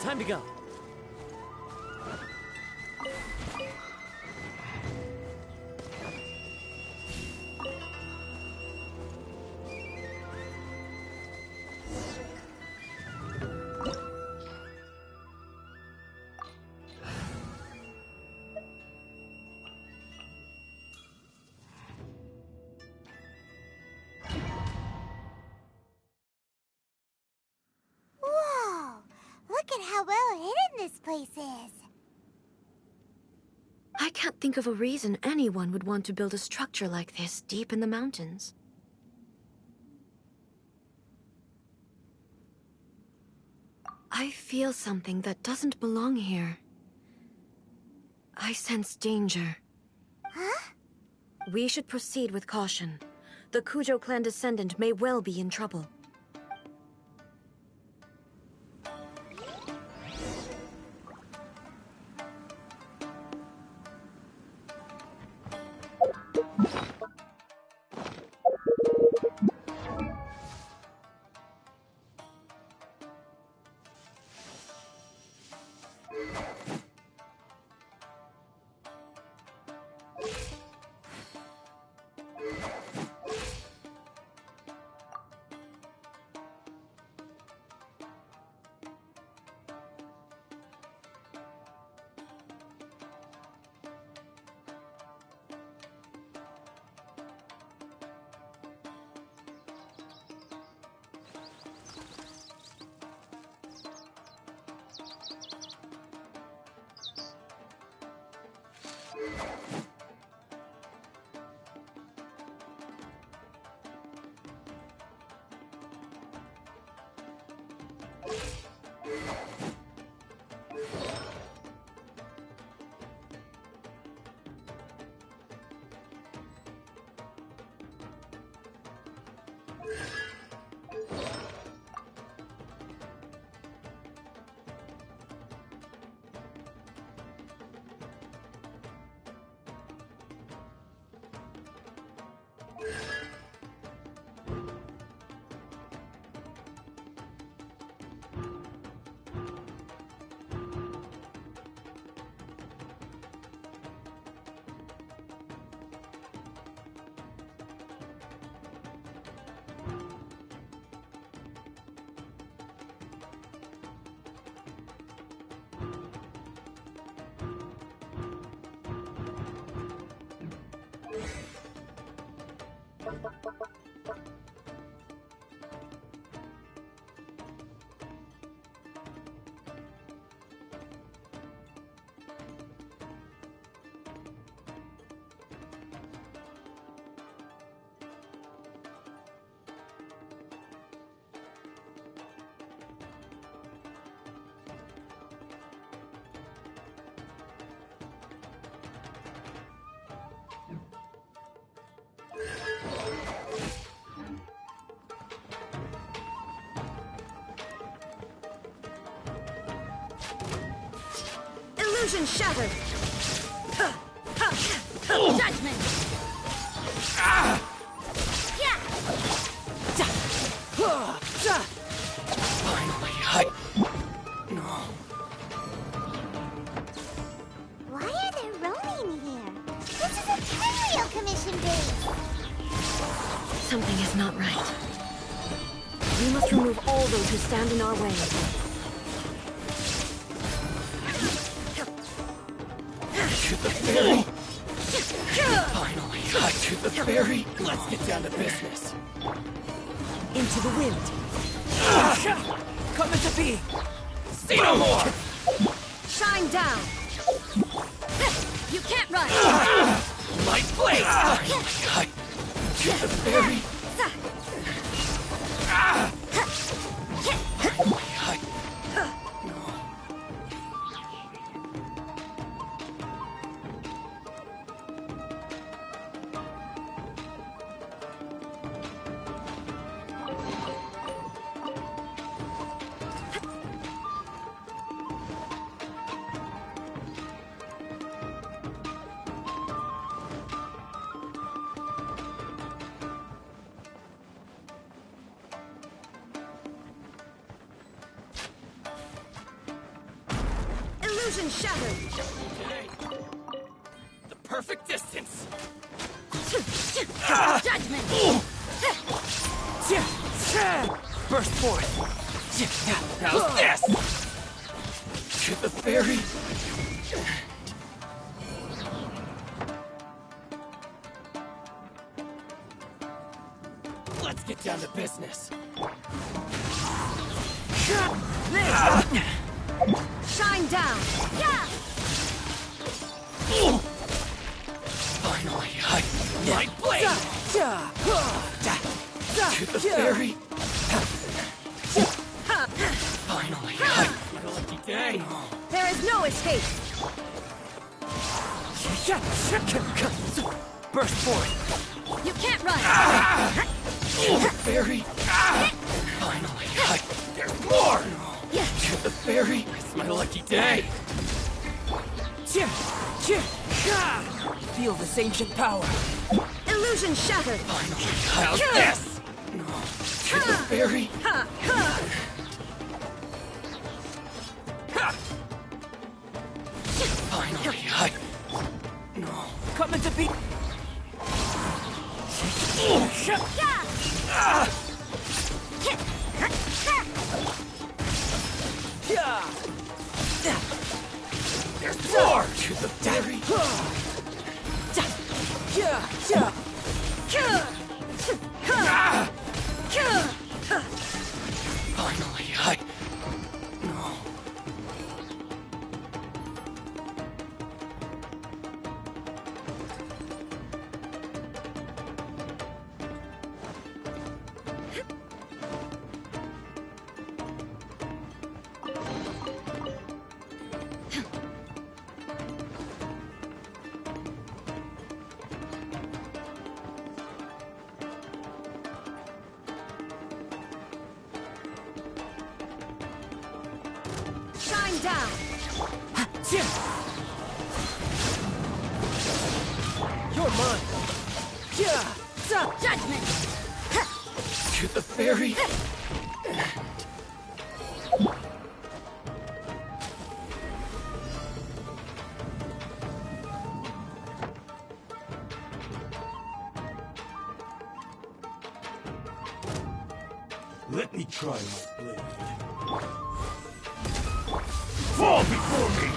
Time to go. Whoa! Look at how well hidden this place is. I can't think of a reason anyone would want to build a structure like this deep in the mountains. I feel something that doesn't belong here. I sense danger. Huh? We should proceed with caution. The Kujo clan descendant may well be in trouble. Illusion shattered! Judgment! Finally, I... No. Why are there ronin here? This is a Tenryo Commission base! Something is not right. We must remove all those who stand in our way. To the ferry! Finally, to the ferry! Let's get down to business. Into the wind! Come into being! See no more! Shine down! You can't run! My blade! Finally, to the ferry! Illusion shattered! The perfect distance! Judgment! Burst forth! How's this? To the fairy! Let's get down to business. Shine down! Finally, my blade! To the fairy! Finally, what a lucky day! There is no escape! Burst forth! You can't run! To the fairy! Finally, there's more! To the fairy! It's my lucky day! Feel this ancient power! Illusion shattered! Finally, how's this? To the fairy! Finally, coming to be... There's more to the fairy! Finally, Shine down! You're mine! Judgment! To the fairy! Let me try my blade. Fall before me!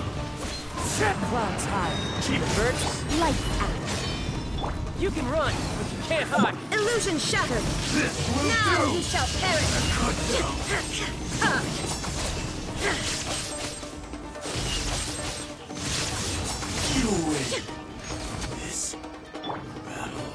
Set clouds high. Cheap birds! Light out. You can run, but you can't hide! Illusion shattered! This will Now do! you shall perish! You win this battle.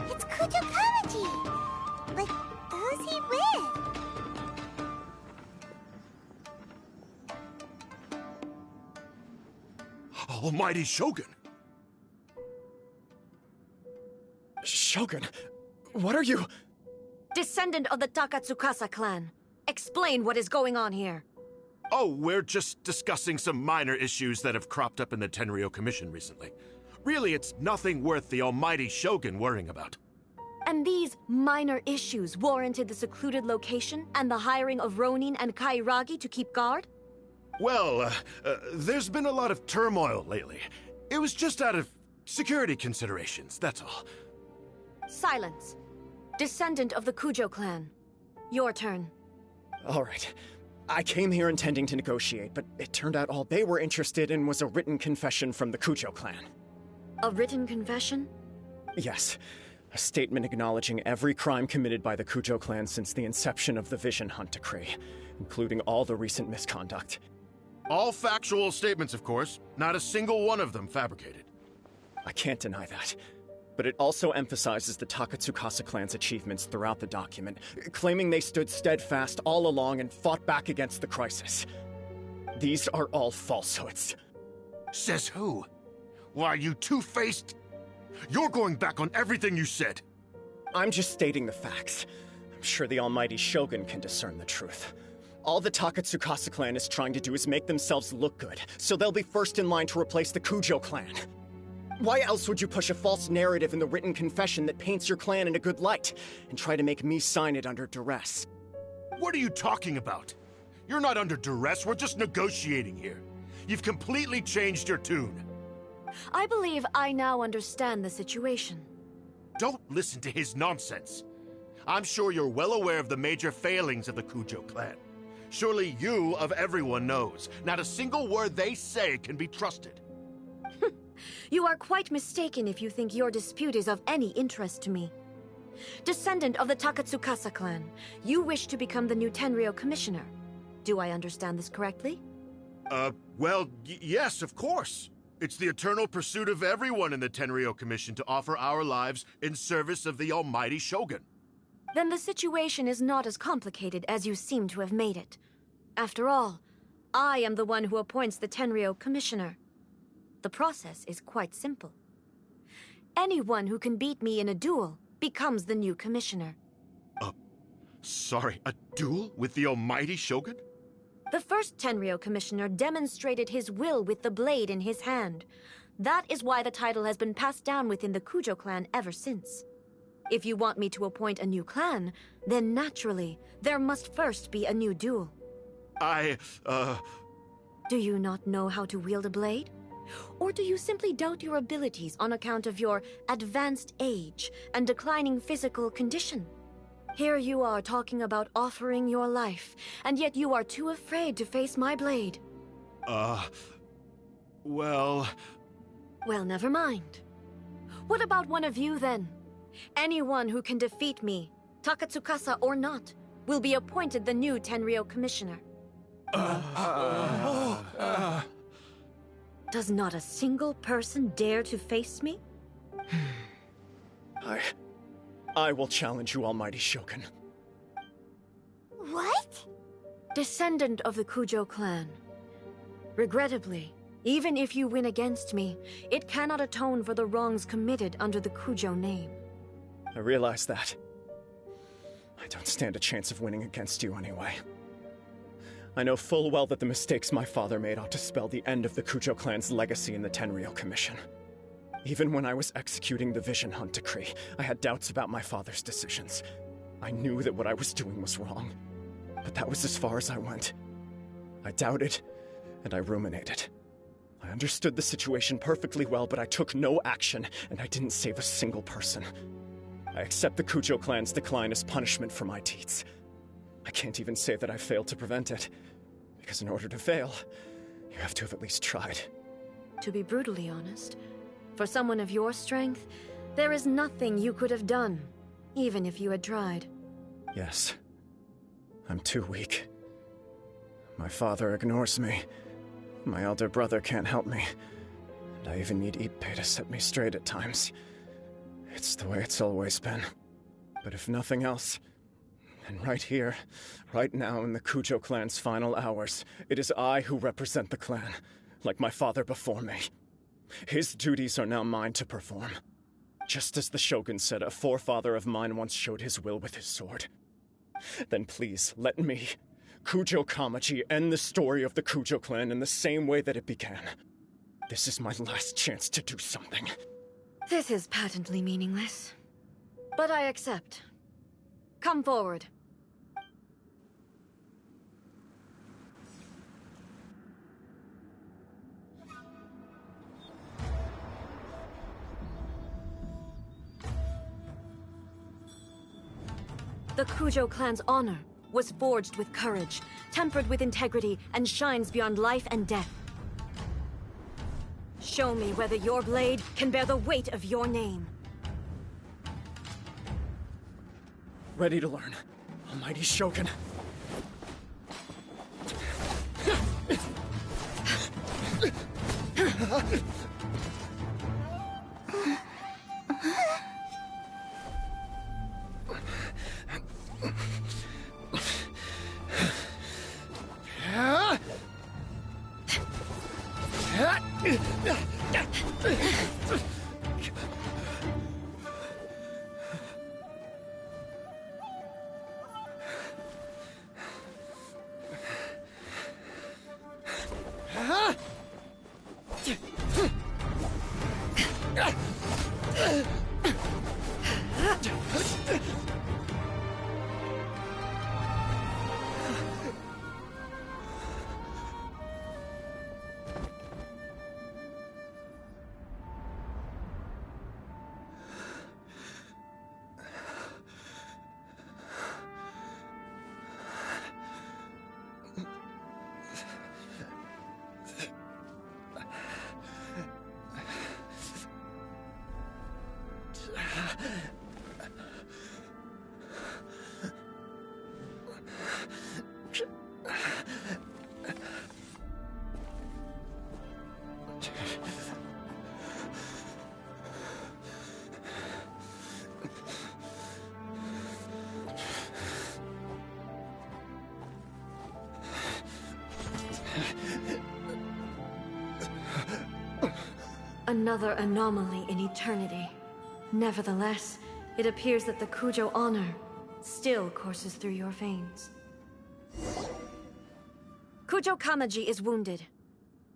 It's Kutokawaji! But who's he with? Almighty Shogun! Shogun, what are you... Descendant of the Takatsukasa clan. Explain what is going on here. Oh, we're just discussing some minor issues that have cropped up in the Tenryou Commission recently. Really, it's nothing worth the almighty Shogun worrying about. And these minor issues warranted the secluded location and the hiring of Ronin and Kairagi to keep guard? Well, there's been a lot of turmoil lately. It was just out of security considerations, that's all. Silence. Descendant of the Kujo clan. Your turn. All right. I came here intending to negotiate, but it turned out all they were interested in was a written confession from the Kujo clan. A written confession? Yes. A statement acknowledging every crime committed by the Kujo clan since the inception of the Vision Hunt Decree, including all the recent misconduct. All factual statements, of course. Not a single one of them fabricated. I can't deny that. But it also emphasizes the Takatsukasa clan's achievements throughout the document, claiming they stood steadfast all along and fought back against the crisis. These are all falsehoods. Says who? Why, you two-faced? You're going back on everything you said. I'm just stating the facts. I'm sure the almighty Shogun can discern the truth. All the Takatsukasa clan is trying to do is make themselves look good, so they'll be first in line to replace the Kujo clan. Why else would you push a false narrative in the written confession that paints your clan in a good light, and try to make me sign it under duress? What are you talking about? You're not under duress, we're just negotiating here. You've completely changed your tune. I believe I now understand the situation. Don't listen to his nonsense. I'm sure you're well aware of the major failings of the Kujo clan. Surely you, of everyone, knows. Not a single word they say can be trusted. You are quite mistaken if you think your dispute is of any interest to me. Descendant of the Takatsukasa clan, you wish to become the new Tenryou commissioner. Do I understand this correctly? Well, yes, of course. It's the eternal pursuit of everyone in the Tenryou Commission to offer our lives in service of the almighty Shogun. Then the situation is not as complicated as you seem to have made it. After all, I am the one who appoints the Tenryou commissioner. The process is quite simple. Anyone who can beat me in a duel becomes the new commissioner. Sorry, a duel with the almighty Shogun? The first Tenryou commissioner demonstrated his will with the blade in his hand. That is why the title has been passed down within the Kujo clan ever since. If you want me to appoint a new clan, then naturally, there must first be a new duel. Do you not know how to wield a blade? Or do you simply doubt your abilities on account of your advanced age and declining physical condition? Here you are talking about offering your life, and yet you are too afraid to face my blade. Well, never mind. What about one of you, then? Anyone who can defeat me, Takatsukasa or not, will be appointed the new Tenryou commissioner. Does not a single person dare to face me? I will challenge you, almighty Shogun. What? Descendant of the Kujo clan. Regrettably, even if you win against me, it cannot atone for the wrongs committed under the Kujo name. I realize that. I don't stand a chance of winning against you anyway. I know full well that the mistakes my father made ought to spell the end of the Kujo clan's legacy in the Tenryou Commission. Even when I was executing the Vision Hunt decree, I had doubts about my father's decisions. I knew that what I was doing was wrong, but that was as far as I went. I doubted, and I ruminated. I understood the situation perfectly well, but I took no action, and I didn't save a single person. I accept the Kujo clan's decline as punishment for my deeds. I can't even say that I failed to prevent it, because in order to fail, you have to have at least tried. To be brutally honest, for someone of your strength, there is nothing you could have done, even if you had tried. Yes. I'm too weak. My father ignores me. My elder brother can't help me. And I even need Ippei to set me straight at times. It's the way it's always been. But if nothing else, then right here, right now in the Kujo clan's final hours, it is I who represent the clan, like my father before me. His duties are now mine to perform. Just as the Shogun said a forefather of mine once showed his will with his sword. Then please, let me, Kujo Kamaji, end the story of the Kujo clan in the same way that it began. This is my last chance to do something. This is patently meaningless. But I accept. Come forward. The Kujo clan's honor was forged with courage, tempered with integrity, and shines beyond life and death. Show me whether your blade can bear the weight of your name. Ready to learn, almighty Shogun. Another anomaly in eternity. Nevertheless, it appears that the Kujo honor still courses through your veins. Kujo Kamaji is wounded.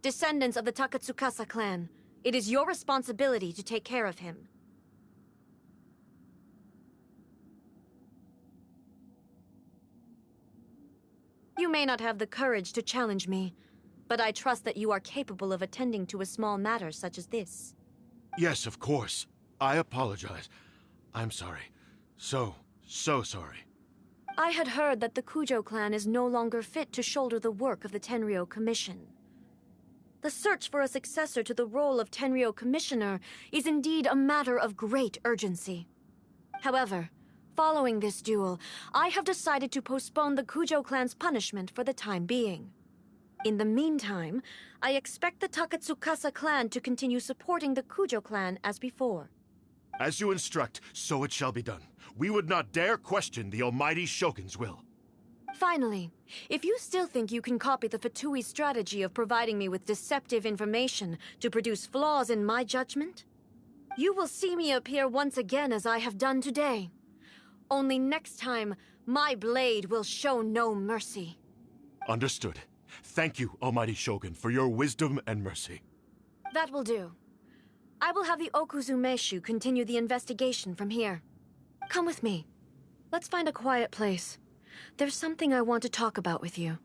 Descendants of the Takatsukasa clan, it is your responsibility to take care of him. You may not have the courage to challenge me, but I trust that you are capable of attending to a small matter such as this. Yes, of course. I apologize. I'm sorry. So sorry. I had heard that the Kujo clan is no longer fit to shoulder the work of the Tenryou Commission. The search for a successor to the role of Tenryou Commissioner is indeed a matter of great urgency. However, following this duel, I have decided to postpone the Kujo clan's punishment for the time being. In the meantime, I expect the Takatsukasa clan to continue supporting the Kujo clan as before. As you instruct, so it shall be done. We would not dare question the almighty Shogun's will. Finally, if you still think you can copy the Fatui strategy of providing me with deceptive information to produce flaws in my judgment, you will see me appear once again as I have done today. Only next time, my blade will show no mercy. Understood. Thank you, almighty Shogun, for your wisdom and mercy. That will do. I will have the Okuzumeshu continue the investigation from here. Come with me. Let's find a quiet place. There's something I want to talk about with you.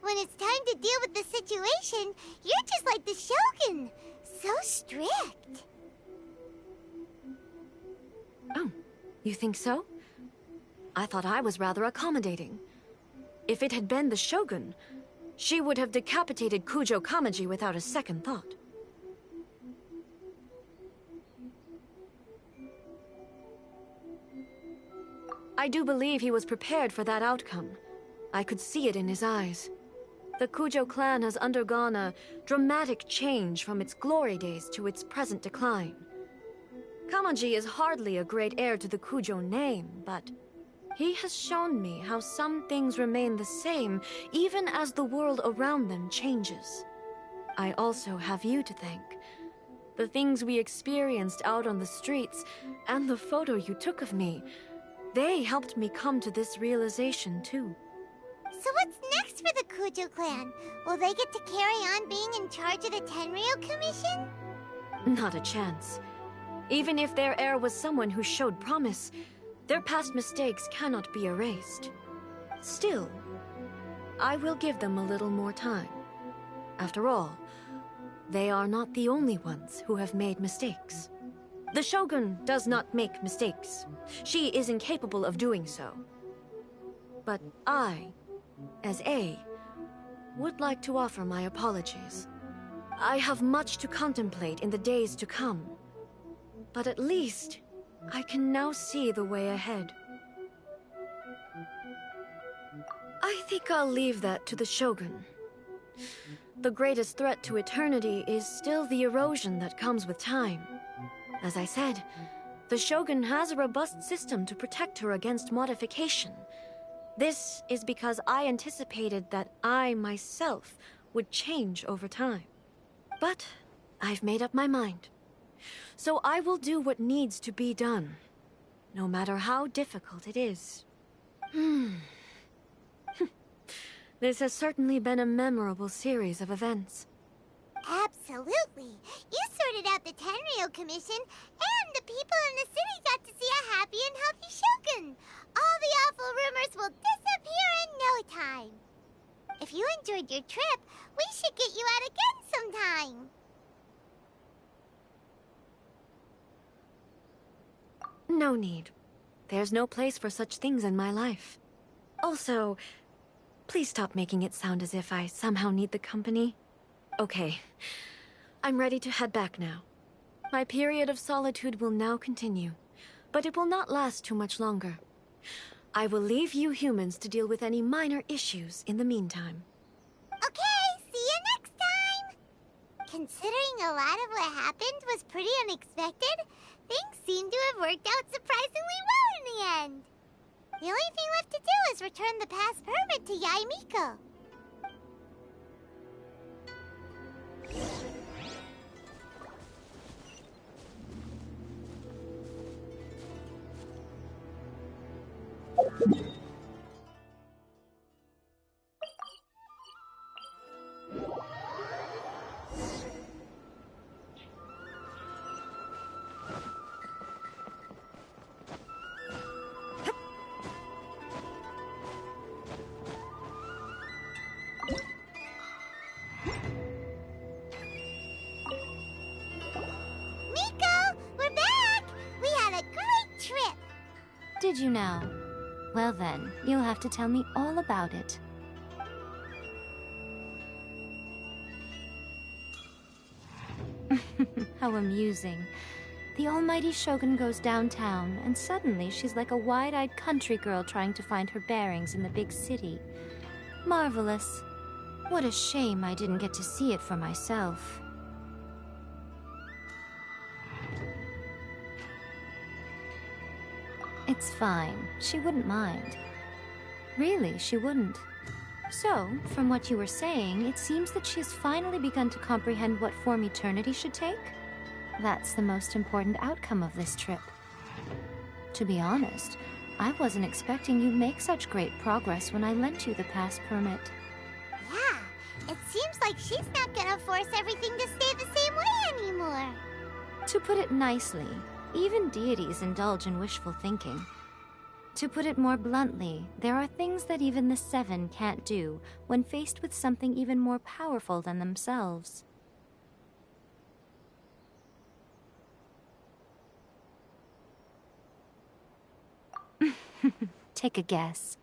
When it's time to deal with the situation, you're just like the Shogun. So strict. Oh, you think so? I thought I was rather accommodating. If it had been the Shogun, she would have decapitated Kujo Kamaji without a second thought. I do believe he was prepared for that outcome. I could see it in his eyes. The Kujo clan has undergone a dramatic change from its glory days to its present decline. Kamaji is hardly a great heir to the Kujo name, but he has shown me how some things remain the same even as the world around them changes. I also have you to thank. The things we experienced out on the streets and the photo you took of me, they helped me come to this realization too. So what's next for the Kujo clan? Will they get to carry on being in charge of the Tenryou Commission? Not a chance. Even if their heir was someone who showed promise, their past mistakes cannot be erased. Still, I will give them a little more time. After all, they are not the only ones who have made mistakes. The Shogun does not make mistakes. She is incapable of doing so. But I, as A, would like to offer my apologies. I have much to contemplate in the days to come, but at least I can now see the way ahead. I think I'll leave that to the Shogun. The greatest threat to eternity is still the erosion that comes with time. As I said, the Shogun has a robust system to protect her against modification. This is because I anticipated that I, myself, would change over time. But I've made up my mind. So I will do what needs to be done, no matter how difficult it is. This has certainly been a memorable series of events. Absolutely. You sorted out the Tenryo Commission, and the people in the city got to see a happy and healthy Shogun. All the awful rumors will disappear in no time. If you enjoyed your trip, we should get you out again sometime. No need. There's no place for such things in my life. Also, please stop making it sound as if I somehow need the company. Okay, I'm ready to head back now. My period of solitude will now continue, but it will not last too much longer. I will leave you humans to deal with any minor issues in the meantime. Okay, see you next time! Considering a lot of what happened was pretty unexpected, things seem to have worked out surprisingly well in the end. The only thing left to do is return the pass permit to Yaimiko. Did you now? Well then, you'll have to tell me all about it. How amusing. The almighty Shogun goes downtown, and suddenly she's like a wide-eyed country girl trying to find her bearings in the big city. Marvelous. What a shame I didn't get to see it for myself. It's fine. She wouldn't mind. Really, she wouldn't. So, from what you were saying, it seems that she has finally begun to comprehend what form eternity should take? That's the most important outcome of this trip. To be honest, I wasn't expecting you'd make such great progress when I lent you the pass permit. Yeah, it seems like she's not gonna force everything to stay the same way anymore. To put it nicely, even deities indulge in wishful thinking. To put it more bluntly, there are things that even the Seven can't do when faced with something even more powerful than themselves. Take a guess.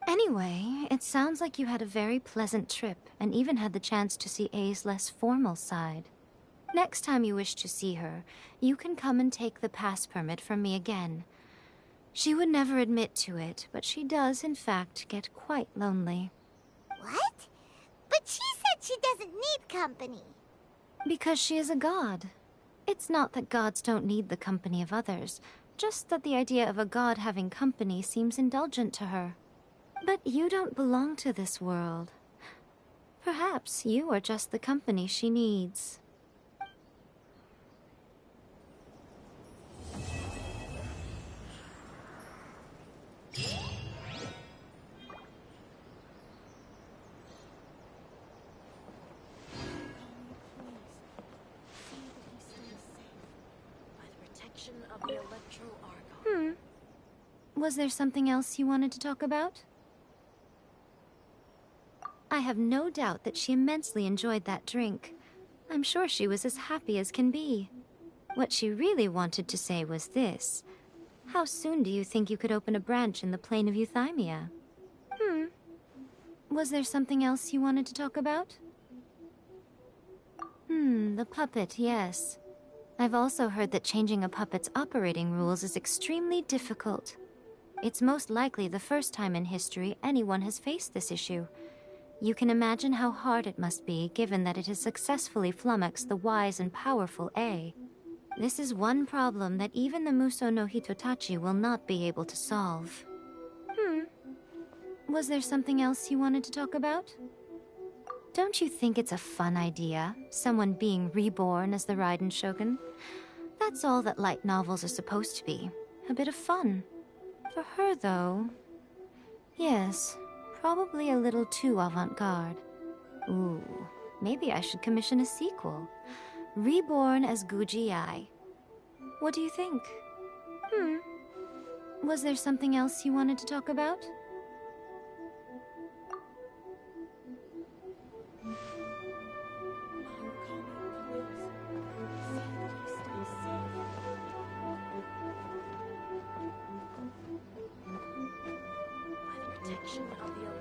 Anyway, it sounds like you had a very pleasant trip and even had the chance to see A's less formal side. Next time you wish to see her, you can come and take the pass permit from me again. She would never admit to it, but she does, in fact, get quite lonely. What? But she said she doesn't need company. Because she is a god. It's not that gods don't need the company of others, just that the idea of a god having company seems indulgent to her. But you don't belong to this world. Perhaps you are just the company she needs. Was there something else you wanted to talk about? I have no doubt that she immensely enjoyed that drink. I'm sure she was as happy as can be. What she really wanted to say was this. How soon do you think you could open a branch in the plane of Euthymia? Was there something else you wanted to talk about? The puppet, yes. I've also heard that changing a puppet's operating rules is extremely difficult. It's most likely the first time in history anyone has faced this issue. You can imagine how hard it must be, given that it has successfully flummoxed the wise and powerful A. This is one problem that even the Muso no Hitotachi will not be able to solve. Was there something else you wanted to talk about? Don't you think it's a fun idea? Someone being reborn as the Raiden Shogun? That's all that light novels are supposed to be. A bit of fun. For her, though... yes, probably a little too avant-garde. Ooh, maybe I should commission a sequel. Reborn as Guji Ai. What do you think? Was there something else you wanted to talk about? By the protection of the